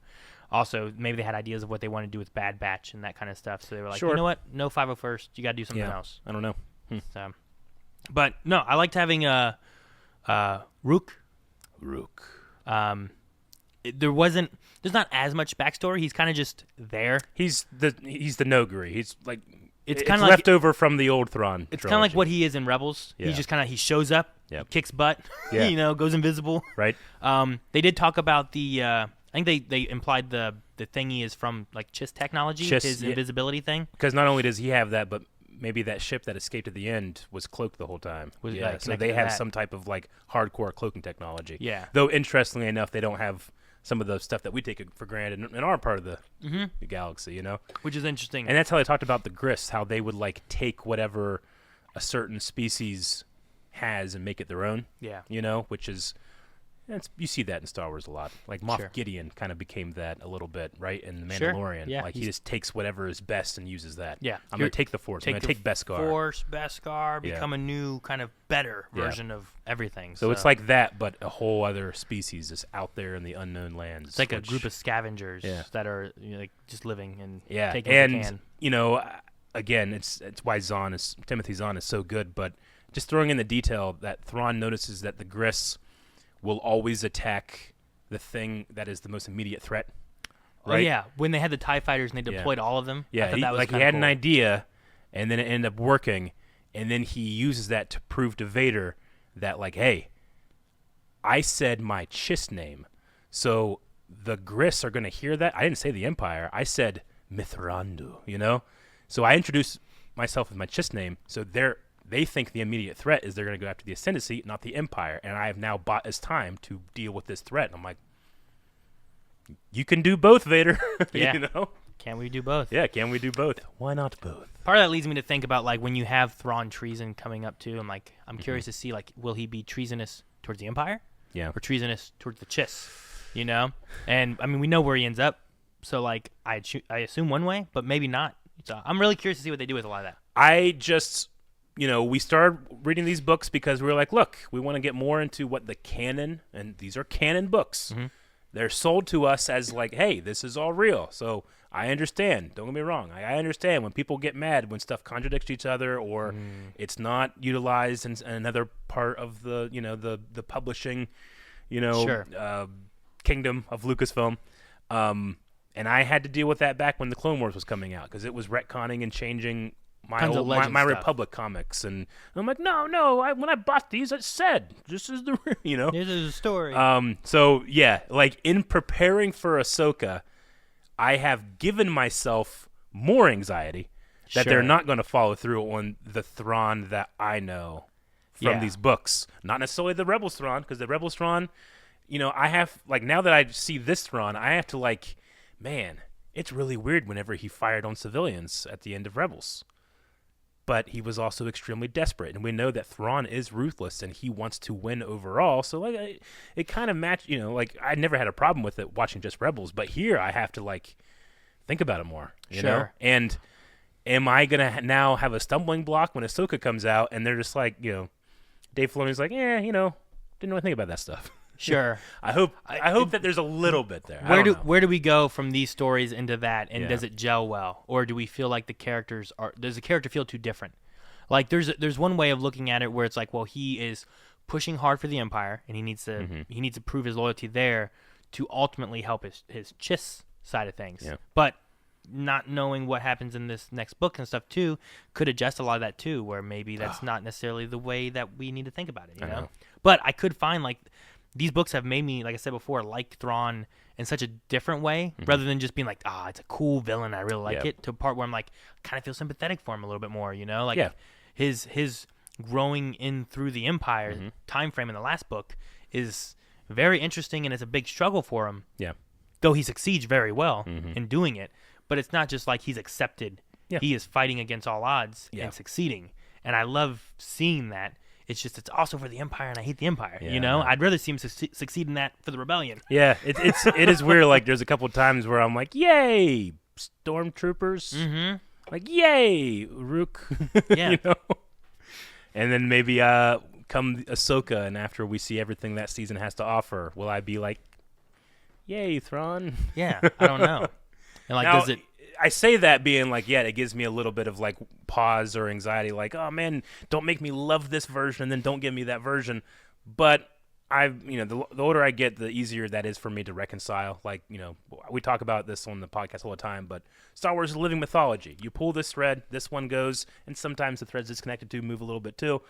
Also, maybe they had ideas of what they wanted to do with Bad Batch and that kind of stuff, so they were like, you know what, no 501st, you got to do something else. I don't know. So, but no, I liked having Rook. There's not as much backstory. He's kind of just there. He's the Noguri. He's like it's kind of left over from the old Thrawn. It's kind of like what he is in Rebels. Yeah. He just he shows up, kicks butt, goes invisible. Right. They did talk about the. I think they implied the thingy is from like Chiss technology, his invisibility thing. Because not only does he have that, but maybe that ship that escaped at the end was cloaked the whole time. So they have some type of like hardcore cloaking technology. Yeah. Though interestingly enough, they don't have some of the stuff that we take for granted in our part of the galaxy, Which is interesting. And that's how they talked about the Grist, how they would like take whatever a certain species has and make it their own. Yeah. Which is, you see that in Star Wars a lot. Like Moff Gideon kind of became that a little bit, right? In The Mandalorian. Yeah, like he just takes whatever is best and uses that. Yeah. I'm going to take the Force. I'm going to take Beskar. Beskar, become a new kind of better version of everything. So it's like that, but a whole other species is out there in the unknown lands. It's like a group of scavengers that are like just living and taking what they can. Again, it's why Timothy Zahn is so good, but just throwing in the detail that Thrawn notices that the Griss will always attack the thing that is the most immediate threat. Right? Oh, yeah. When they had the TIE fighters and they deployed all of them. Yeah, I thought that was he had an idea, and then it ended up working, and then he uses that to prove to Vader that, like, hey, I said my Chiss name, so the Griss are going to hear that. I didn't say the Empire. I said Mithrandu, So I introduced myself with my Chiss name, so they think the immediate threat is they're going to go after the Ascendancy, not the Empire. And I have now bought his time to deal with this threat. And I'm like, you can do both, Vader. Yeah. Can we do both? Yeah, can we do both? Why not both? Part of that leads me to think about, like, when you have Thrawn treason coming up, too. I'm curious to see, like, will he be treasonous towards the Empire? Yeah. Or treasonous towards the Chiss? And, I mean, we know where he ends up. So, like, I assume one way, but maybe not. So I'm really curious to see what they do with a lot of that. I just... we started reading these books because we were like, look, we want to get more into what the canon, and these are canon books. Mm-hmm. They're sold to us as like, hey, this is all real. So I understand. Don't get me wrong. I understand when people get mad when stuff contradicts each other or it's not utilized in another part of the, the publishing, kingdom of Lucasfilm. And I had to deal with that back when the Clone Wars was coming out because it was retconning and changing my Republic comics, and I'm like, no. When I bought these, it said this is the This is a story. So yeah, like in preparing for Ahsoka, I have given myself more anxiety that they're not going to follow through on the Thrawn that I know from these books. Not necessarily the Rebels Thrawn, because the Rebels Thrawn, I have now that I see this Thrawn, I have to man, it's really weird whenever he fired on civilians at the end of Rebels. But he was also extremely desperate, and we know that Thrawn is ruthless, and he wants to win overall. So, it kind of matched. I never had a problem with it watching just Rebels, but here I have to think about it more. You know? And am I gonna now have a stumbling block when Ahsoka comes out, and they're just Dave Filoni's didn't really think about that stuff. Sure. I hope that there's a little bit there. Where do we go from these stories into that, and does it gel well, or do we feel like does the character feel too different? Like there's one way of looking at it where it's like, well, he is pushing hard for the Empire, and he needs to prove his loyalty there to ultimately help his Chiss side of things. Yeah. But not knowing what happens in this next book and stuff too could adjust a lot of that too, where maybe that's not necessarily the way that we need to think about it. You know? But I could find these books have made me, like I said before, like Thrawn in such a different way, rather than just being it's a cool villain, I really like it, to a part where I'm kind of feel sympathetic for him a little bit more, his growing in through the Empire time frame in the last book is very interesting, and it's a big struggle for him. Yeah. Though he succeeds very well in doing it, but it's not just he's accepted. Yeah. He is fighting against all odds and succeeding, and I love seeing that. It's just it's also for the Empire, and I hate the Empire. Yeah. I'd rather see him succeed in that for the rebellion. Yeah, it is weird. There's a couple of times where I'm like, "Yay, stormtroopers!" "Yay, Rook!" Yeah. And then maybe come Ahsoka, and after we see everything that season has to offer, will I be like, "Yay, Thrawn"? Yeah, I don't know. And now, does it? I say that being it gives me a little bit of pause or anxiety, oh man, don't make me love this version and then don't give me that version. But the older I get, the easier that is for me to reconcile. We talk about this on the podcast all the time, but Star Wars is a living mythology. You pull this thread, this one goes, and sometimes the threads it's connected to move a little bit too.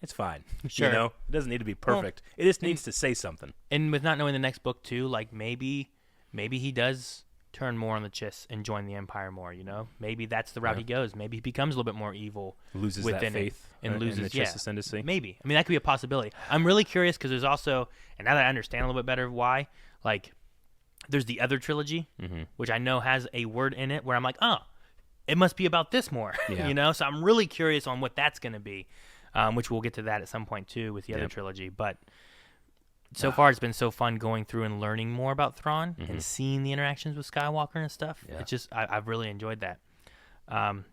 It's fine. Sure. It doesn't need to be perfect. It just needs to say something. And with not knowing the next book too, maybe he does turn more on the Chiss and join the Empire more, Maybe that's the route he goes. Maybe he becomes a little bit more evil. Loses within that faith and loses the Chiss ascendancy. Maybe. I mean, that could be a possibility. I'm really curious because there's also, and now that I understand a little bit better why, there's the other trilogy, which I know has a word in it where I'm it must be about this more, So I'm really curious on what that's going to be. which we'll get to that at some point too with the other trilogy. But so far, it's been so fun going through and learning more about Thrawn and seeing the interactions with Skywalker and stuff. Yeah. It's just I've really enjoyed that. I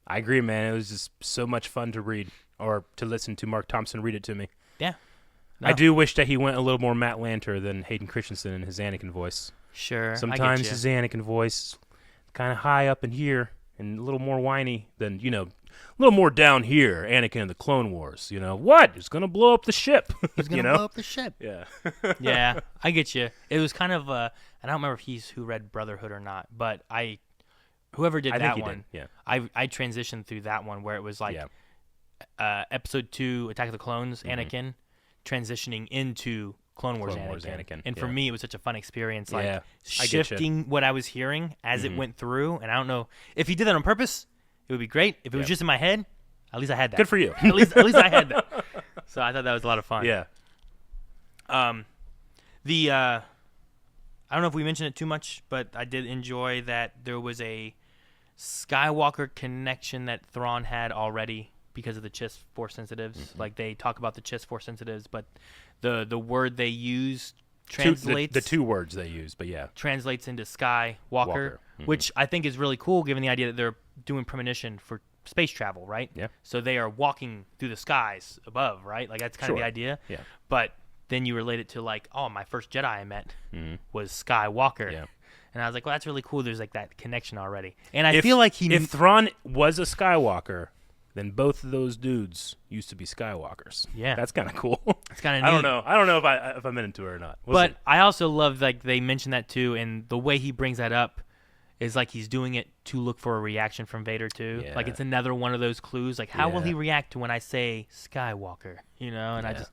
agree, man. It was just so much fun to read or to listen to Mark Thompson read it to me. Yeah. No. I do wish that he went a little more Matt Lanter than Hayden Christensen in his Anakin voice. Sure. Sometimes his Anakin voice kind of high up in here and a little more whiny than, a little more down here, Anakin in the Clone Wars. What? He's going to blow up the ship. He's going to blow up the ship. Yeah. Yeah, I get you. It was kind of, I don't remember if he's who read Brotherhood or not, but whoever did that one, yeah. I transitioned through that one where it was like Episode 2, Attack of the Clones, Anakin, transitioning into Clone Wars Anakin. And for me, it was such a fun experience, like shifting what I was hearing as it went through. And I don't know if he did that on purpose. It would be great. If it was just in my head, at least I had that. Good for you. at least I had that. So I thought that was a lot of fun. Yeah. I don't know if we mentioned it too much, but I did enjoy that there was a Skywalker connection that Thrawn had already because of the Chiss Force sensitives. Like they talk about the Chiss Force sensitives, but the word they use translates the two words they use, but translates into Skywalker, which I think is really cool given the idea that they're doing premonition for space travel, right? Yeah. So they are walking through the skies above, right? Like that's kind of the idea. Yeah. But then you relate it to like, oh, my first Jedi I met was Skywalker. Yeah. And I was like, well, that's really cool. There's like that connection already. And I feel like if Thrawn was a Skywalker, then both of those dudes used to be Skywalkers. Yeah. That's kind of cool. It's kind of neat. I don't know if I'm into it or not. But I also love like they mentioned that too, and the way he brings that up is like he's doing it to look for a reaction from Vader too. Yeah. Like it's another one of those clues. Like how will he react to when I say Skywalker? And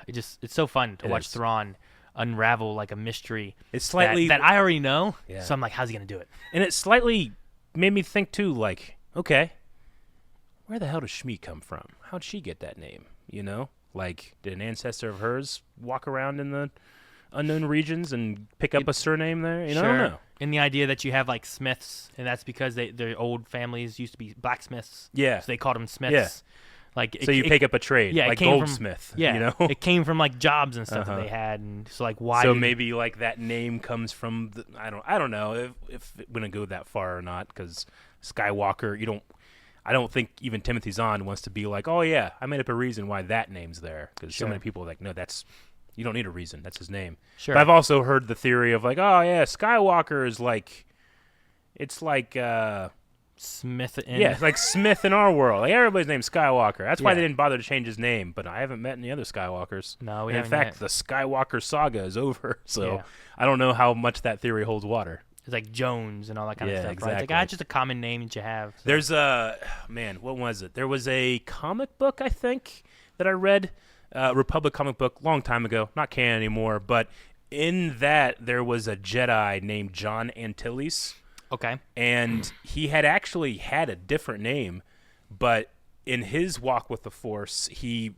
it's so fun to watch Thrawn unravel like a mystery. It's slightly that I already know. Yeah. So I'm like, how's he gonna do it? And it slightly made me think too, like, okay, where the hell does Shmi come from? How'd she get that name? Like, did an ancestor of hers walk around in the unknown regions and pick up a surname there? Sure. I don't know. And the idea that you have like Smiths, and that's because their old families used to be blacksmiths. Yeah. So they called them Smiths. Yeah. Like so you pick up a trade, like goldsmith. It came from like jobs and stuff that they had, and so like why? So maybe like that name comes from I don't know if it wouldn't go that far or not, because Skywalker, I don't think even Timothy Zahn wants to be like, oh yeah, I made up a reason why that name's there, because so many people are like, no, you don't need a reason, that's his name. Sure. But I've also heard the theory of like, oh yeah, Skywalker is like, it's like Smith. It's like Smith in our world. Like everybody's named Skywalker. That's why they didn't bother to change his name. But I haven't met any other Skywalkers. No, we haven't. In fact, the Skywalker saga is over. So I don't know how much that theory holds water. It's like Jones and all that kind of stuff. Exactly. Right? It's like, it's just a common name that you have. So. There's what was it? There was a comic book, I think, that I read, Republic comic book, long time ago, not canon anymore. But in that, there was a Jedi named John Antilles. Okay. And he had actually had a different name, but in his walk with the Force, he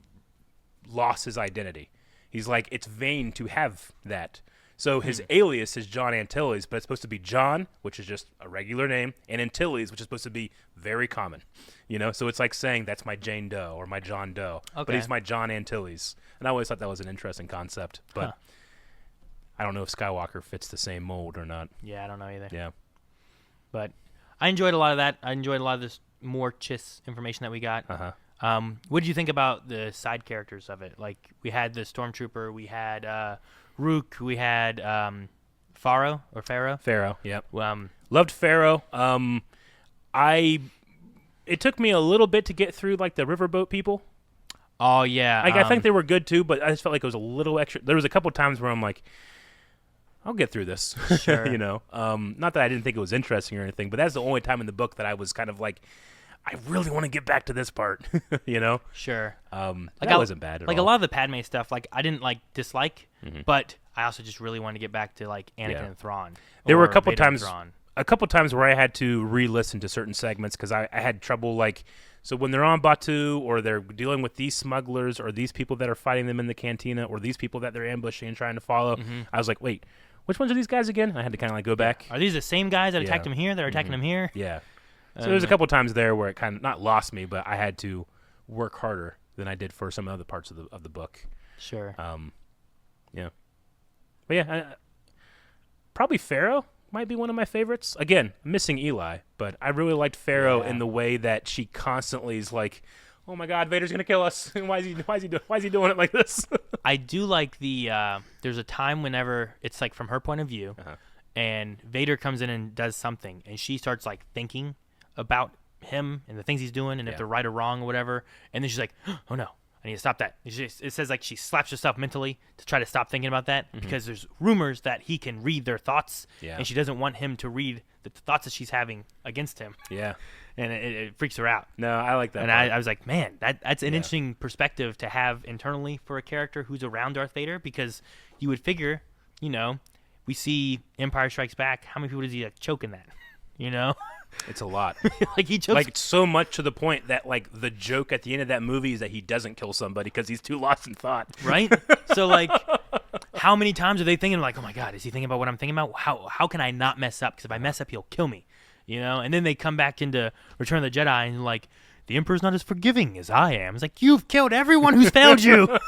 lost his identity. He's like, it's vain to have that. So his alias is John Antilles, but it's supposed to be John, which is just a regular name, and Antilles, which is supposed to be very common. So it's like saying that's my Jane Doe or my John Doe, but he's my John Antilles. And I always thought that was an interesting concept, but I don't know if Skywalker fits the same mold or not. Yeah, I don't know either. Yeah. But I enjoyed a lot of that. I enjoyed a lot of this more Chiss information that we got. What did you think about the side characters of it? Like, we had the Stormtrooper, we had Rook, we had Pharaoh. Pharaoh, yep. Loved Pharaoh. It took me a little bit to get through, like, the riverboat people. Oh, yeah. Like, I think they were good, too, but I just felt like it was a little extra. There was a couple times where I'm like, I'll get through this. Sure. Not that I didn't think it was interesting or anything, but that's the only time in the book that I was kind of like, I really want to get back to this part. Sure. That wasn't bad at all. Like a lot of the Padme stuff, like I didn't like dislike, but I also just really wanted to get back to like Anakin and Thrawn. There were a couple times where I had to re-listen to certain segments because I had trouble, like, so when they're on Batuu or they're dealing with these smugglers or these people that are fighting them in the cantina or these people that they're ambushing and trying to follow, I was like, wait, which ones are these guys again? I had to kind of like go back. Are these the same guys that attacked him here that are attacking him here? Yeah. So there was a couple times there where it kind of not lost me, but I had to work harder than I did for some other parts of the book. Sure. Yeah. But yeah, probably Pharaoh might be one of my favorites. Again, I'm missing Eli, but I really liked Pharaoh in the way that she constantly is like, "Oh my God, Vader's gonna kill us! why is he doing it like this?" I do like the. There's a time whenever it's like from her point of view, and Vader comes in and does something, and she starts like thinking about him and the things he's doing, and if they're right or wrong or whatever, and then she's like, "Oh no, I need to stop that." It says like she slaps herself mentally to try to stop thinking about that because there's rumors that he can read their thoughts, and she doesn't want him to read the thoughts that she's having against him. Yeah. And it freaks her out. No, I like that. And I was like, man, that's an interesting perspective to have internally for a character who's around Darth Vader, because you would figure, we see Empire Strikes Back. How many people does he like, choke in that? It's a lot. Like he chokes. Like so much to the point that like the joke at the end of that movie is that he doesn't kill somebody because he's too lost in thought. Right? So like, how many times are they thinking like, oh my God, is he thinking about what I'm thinking about? How can I not mess up? Because if I mess up, he'll kill me. And then they come back into Return of the Jedi and like, the Emperor's not as forgiving as I am. It's like, you've killed everyone who's failed you.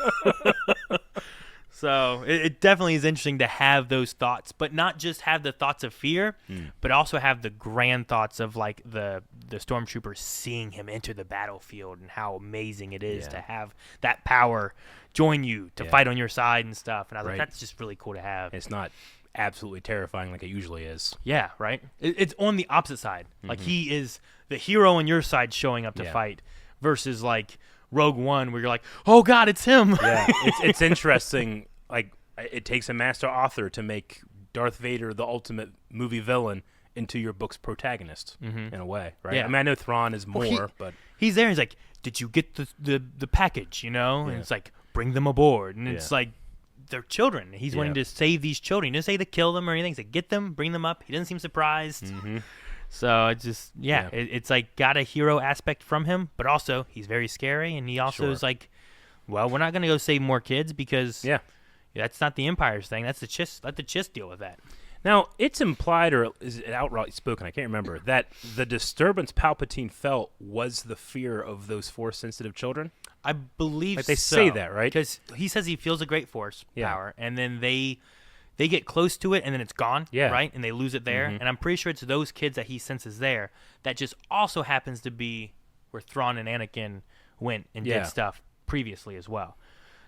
So it definitely is interesting to have those thoughts, but not just have the thoughts of fear, but also have the grand thoughts of like the stormtroopers seeing him enter the battlefield and how amazing it is to have that power join you to fight on your side and stuff. And I was like, that's just really cool to have. It's not absolutely terrifying like it usually is. Yeah, right? It's on the opposite side. Like he is the hero on your side showing up to fight versus like Rogue One where you're like, oh God, it's him. Yeah, it's interesting. Like it takes a master author to make Darth Vader the ultimate movie villain into your book's protagonist in a way, right? Yeah. I mean, I know Thrawn is more, but he's there. He's like, did you get the package, And it's like, bring them aboard. And it's like, they're children. He's wanting to save these children. He didn't say to kill them or anything. He's like, get them, bring them up. He doesn't seem surprised. So it's just, it's like got a hero aspect from him, but also he's very scary. And he also is like, well, we're not going to go save more kids because that's not the Empire's thing. That's the Chiss. Let the Chiss deal with that. Now, it's implied, or is it outright spoken, I can't remember, that the disturbance Palpatine felt was the fear of those Force-sensitive children? I believe like they say that, right? Because he says he feels a great Force power, and then they get close to it, and then it's gone, right? And they lose it there. And I'm pretty sure it's those kids that he senses there that just also happens to be where Thrawn and Anakin went and did stuff previously as well.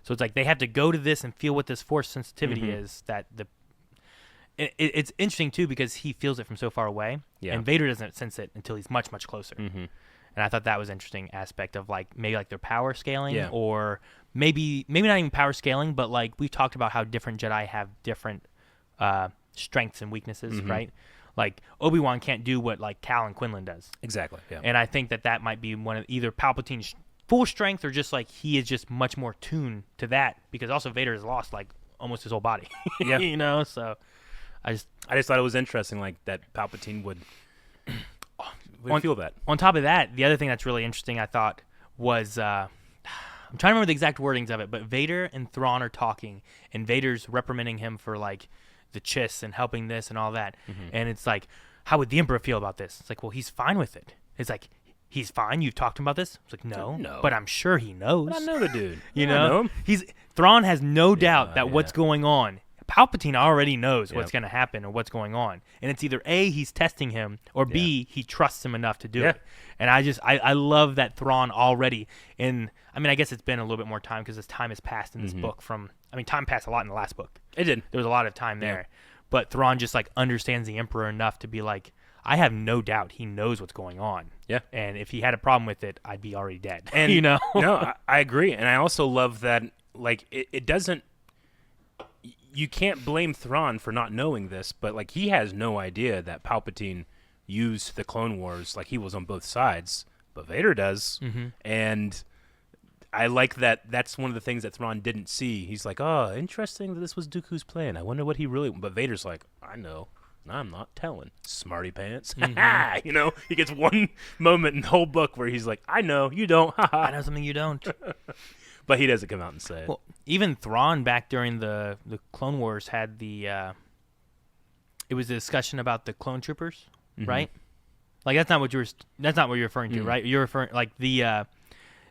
So it's like they have to go to this and feel what this Force sensitivity is that it's interesting, too, because he feels it from so far away, and Vader doesn't sense it until he's much, much closer. And I thought that was an interesting aspect of, like, maybe, like, their power scaling or maybe not even power scaling, but, like, we've talked about how different Jedi have different strengths and weaknesses, right? Like, Obi-Wan can't do what, like, Cal and Quinlan does. Exactly, yeah. And I think that might be one of either Palpatine's full strength or just, like, he is just much more tuned to that because also Vader has lost, like, almost his whole body. So... I just thought it was interesting, like that Palpatine would feel that. On top of that, the other thing that's really interesting, I thought, was I'm trying to remember the exact wordings of it, but Vader and Thrawn are talking, and Vader's reprimanding him for like the Chiss and helping this and all that, and it's like, how would the Emperor feel about this? It's like, well, he's fine with it. It's like, he's fine. You've talked to him about this. It's like, no, but I'm sure he knows. But I know the dude. I know him. Thrawn has no doubt that what's going on. Palpatine already knows what's going to happen or what's going on. And it's either A, he's testing him, or B, he trusts him enough to do it. And I love that Thrawn already. And, I mean, I guess it's been a little bit more time because time has passed in this book time passed a lot in the last book. It did. There was a lot of time there. But Thrawn just, like, understands the Emperor enough to be like, I have no doubt he knows what's going on. Yeah. And if he had a problem with it, I'd be already dead. And, No, I agree. And I also love that, like, it doesn't, you can't blame Thrawn for not knowing this, but like he has no idea that Palpatine used the Clone Wars, like he was on both sides, but Vader does. And I like that. That's one of the things that Thrawn didn't see. He's like, oh, interesting that this was Dooku's plan. I wonder what he really. But Vader's like, I know. I'm not telling. Smarty pants. He gets one moment in the whole book where he's like, I know, you don't. I know something you don't. But he doesn't come out and say it. Well, even Thrawn back during the Clone Wars had it was a discussion about the clone troopers, right? Like that's not what you're referring to, right? You're referring like the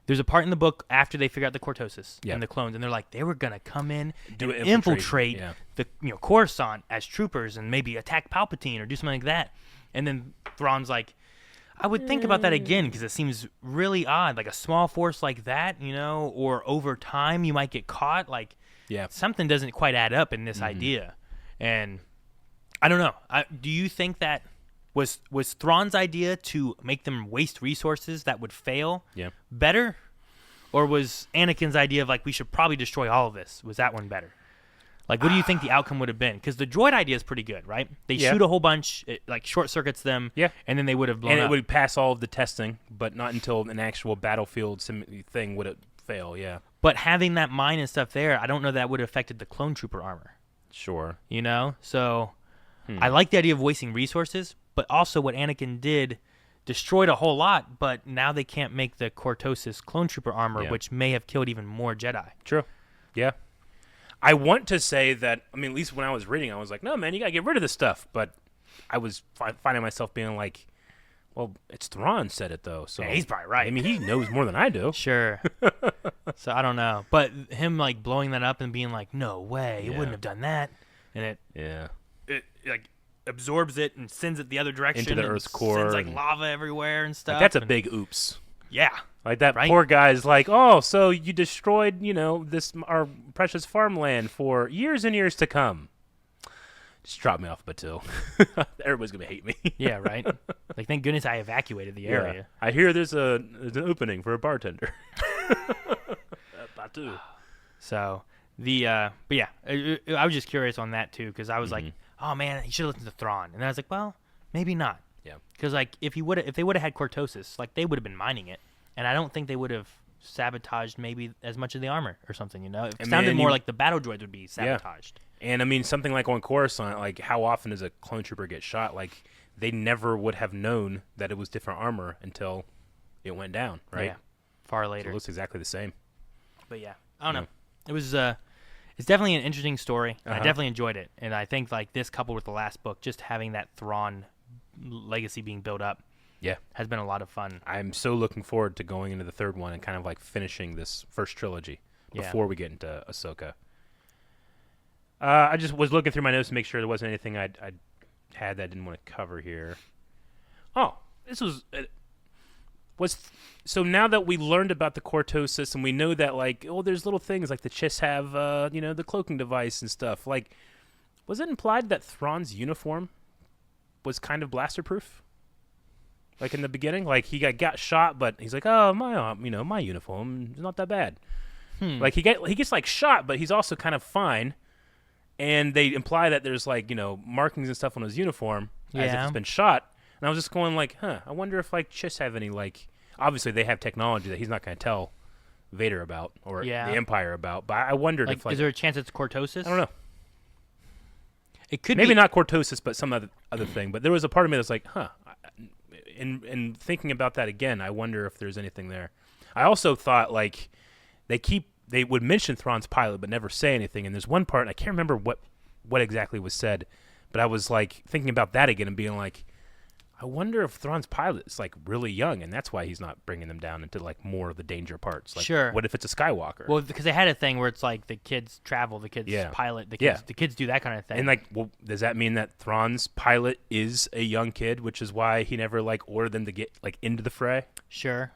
there's a part in the book after they figure out the Cortosis and the clones, and they're like, they were gonna come in and infiltrate the Coruscant as troopers and maybe attack Palpatine or do something like that. And then Thrawn's like, I would think about that again because it seems really odd. Like a small force like that, or over time you might get caught. Like something doesn't quite add up in this idea. And I don't know. Do you think that was Thrawn's idea to make them waste resources that would fail better? Or was Anakin's idea of like, we should probably destroy all of this? Was that one better? Like, what do you think the outcome would have been? Because the droid idea is pretty good, right? They shoot a whole bunch, it like short circuits them, and then they would have blown up. And it would pass all of the testing, but not until an actual battlefield thing would it fail, But having that mine and stuff there, I don't know that would have affected the clone trooper armor. Sure. So I like the idea of wasting resources, but also what Anakin did destroyed a whole lot, but now they can't make the Cortosis clone trooper armor, which may have killed even more Jedi. True. Yeah. I want to say that, at least when I was reading, I was like, no, man, you got to get rid of this stuff. But I was finding myself being like, well, it's Thrawn said it, though. So he's probably right. He knows more than I do. Sure. So I don't know. But him, like, blowing that up and being like, no way, it wouldn't have done that. And it like, absorbs it and sends it the other direction. Into the Earth's core. Sends, like, lava everywhere and stuff. Like, that's a big oops. Yeah. Like that poor guy's like, oh, so you destroyed, our precious farmland for years and years to come. Just drop me off a Batuu. Everybody's gonna hate me. Yeah, right. Like, thank goodness I evacuated the area. I hear there's an opening for a bartender. Batuu. So but yeah, I was just curious on that too because I was like, oh man, he should have listened to Thrawn, and I was like, well, maybe not. Yeah. Because like if they would have had Cortosis, like they would have been mining it. And I don't think they would have sabotaged maybe as much of the armor or something, It sounded more like the battle droids would be sabotaged. Yeah. And, something like on Coruscant, like how often does a clone trooper get shot? Like they never would have known that it was different armor until it went down, right? Yeah, far later. So it looks exactly the same. But yeah, I don't know. It was it's definitely an interesting story. I definitely enjoyed it. And I think like this coupled with the last book, just having that Thrawn legacy being built up, has been a lot of fun. I'm so looking forward to going into the third one and kind of like finishing this first trilogy before we get into Ahsoka. I just was looking through my notes to make sure there wasn't anything I had that I didn't want to cover here. Oh, this was so now that we learned about the Cortosis and we know that like there's little things like the Chiss have the cloaking device and stuff. Like, was it implied that Thrawn's uniform was kind of blaster proof? Like in the beginning, like he got shot, but he's like, "Oh, my uniform is not that bad." Like he gets like shot, but he's also kind of fine. And they imply that there's like markings and stuff on his uniform as if he's been shot. And I was just going like, I wonder if like Chiss have any like. Obviously, they have technology that he's not going to tell Vader about or the Empire about. But I wondered if like, is there a chance it's Cortosis? I don't know. It could maybe not Cortosis, but some other thing. But there was a part of me that's like, In thinking about that again, I wonder if there's anything there. I also thought like they would mention Thrawn's pilot but never say anything. And there's one part, and I can't remember what exactly was said, but I was like thinking about that again and being like, I wonder if Thrawn's pilot is like really young, and that's why he's not bringing them down into like more of the danger parts. Like, sure. What if it's a Skywalker? Well, because they had a thing where it's like the kids travel, the kids pilot, the kids do that kind of thing. And like, well, does that mean that Thrawn's pilot is a young kid, which is why he never like ordered them to get like into the fray? Sure.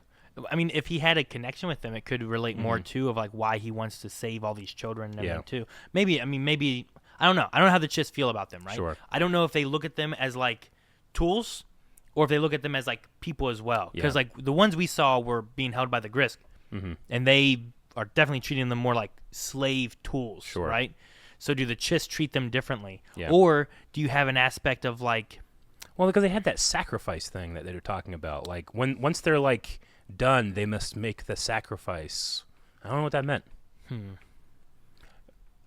I mean, if he had a connection with them, it could relate more too of like why he wants to save all these children and everything too. Maybe I don't know. I don't know how the Chiss feel about them, right? Sure. I don't know if they look at them as like tools or if they look at them as like people as well. Because like the ones we saw were being held by the Grisk, and they are definitely treating them more like slave tools, right? So do the Chiss treat them differently, or do you have an aspect of like? Well, because they had that sacrifice thing that they were talking about. Like once they're like done, they must make the sacrifice. I don't know what that meant.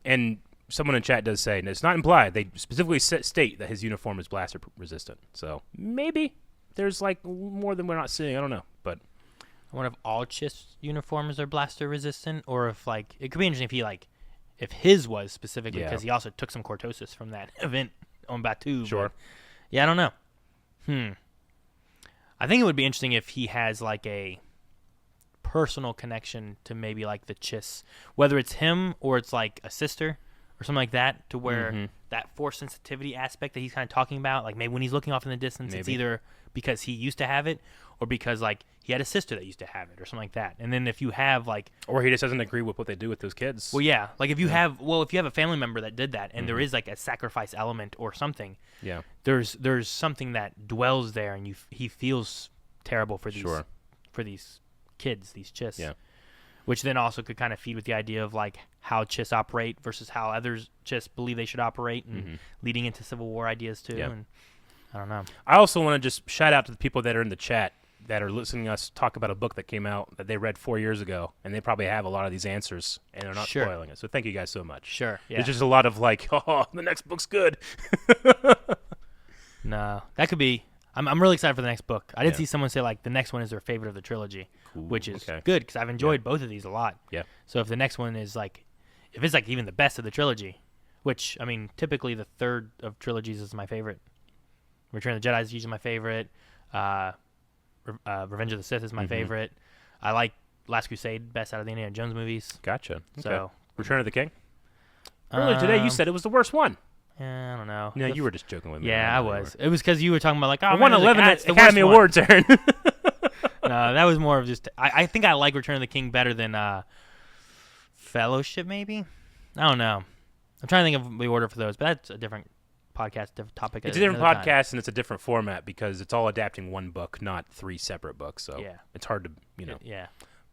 And someone in chat does say, and it's not implied, they specifically state that his uniform is blaster resistant. So maybe there's like more than we're not seeing. I don't know, but I wonder if all Chiss uniforms are blaster resistant, or if like it could be interesting if his was specifically because he also took some Cortosis from that event on Batuu. Sure. But, I don't know. I think it would be interesting if he has like a personal connection to maybe like the Chiss, whether it's him or it's like a sister or something like that, to where that force sensitivity aspect that he's kind of talking about, like maybe when he's looking off in the distance, it's either because he used to have it or because like he had a sister that used to have it or something like that. And then if you have like, or he just doesn't agree with what they do with those kids. Well, yeah, like if you have a family member that did that, and there is like a sacrifice element or something, there's something that dwells there, and he feels terrible for these kids, these Chiss, which then also could kind of feed with the idea of like how Chiss operate versus how others Chiss believe they should operate, and leading into Civil War ideas too. And I don't know. I also want to just shout out to the people that are in the chat that are listening to us talk about a book that came out that they read 4 years ago, and they probably have a lot of these answers, and they're not spoiling it. So thank you guys so much. Sure. Yeah. There's just a lot of like, oh, the next book's good. No, that could be. I'm really excited for the next book. I did see someone say like the next one is their favorite of the trilogy, which is good because I've enjoyed both of these a lot. Yeah. So if the next one is like, if it's like even the best of the trilogy, which I mean, typically the third of trilogies is my favorite. Return of the Jedi is usually my favorite. Revenge of the Sith is my favorite. I like Last Crusade best out of the Indiana Jones movies. Gotcha. So okay. Return of the King? Earlier today you said it was the worst one. I don't know. No, you were just joking with me. Yeah, I was. It was because you were talking about like, oh, I won 11 at Academy Awards, Aaron. No, that was more of just. I think I like Return of the King better than Fellowship, maybe. I don't know. I'm trying to think of the order for those, but that's a different podcast, different topic. It's a different podcast, and it's a different format because it's all adapting one book, not 3 separate books. So it's hard to, Yeah.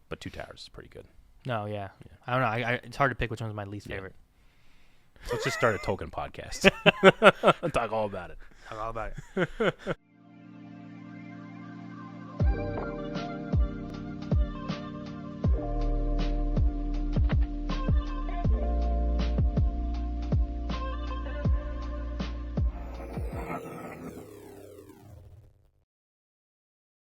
But Two Towers is pretty good. No, yeah. I don't know. It's hard to pick which one's my least favorite. So let's just start a Tolkien podcast. Talk all about it. Talk all about it.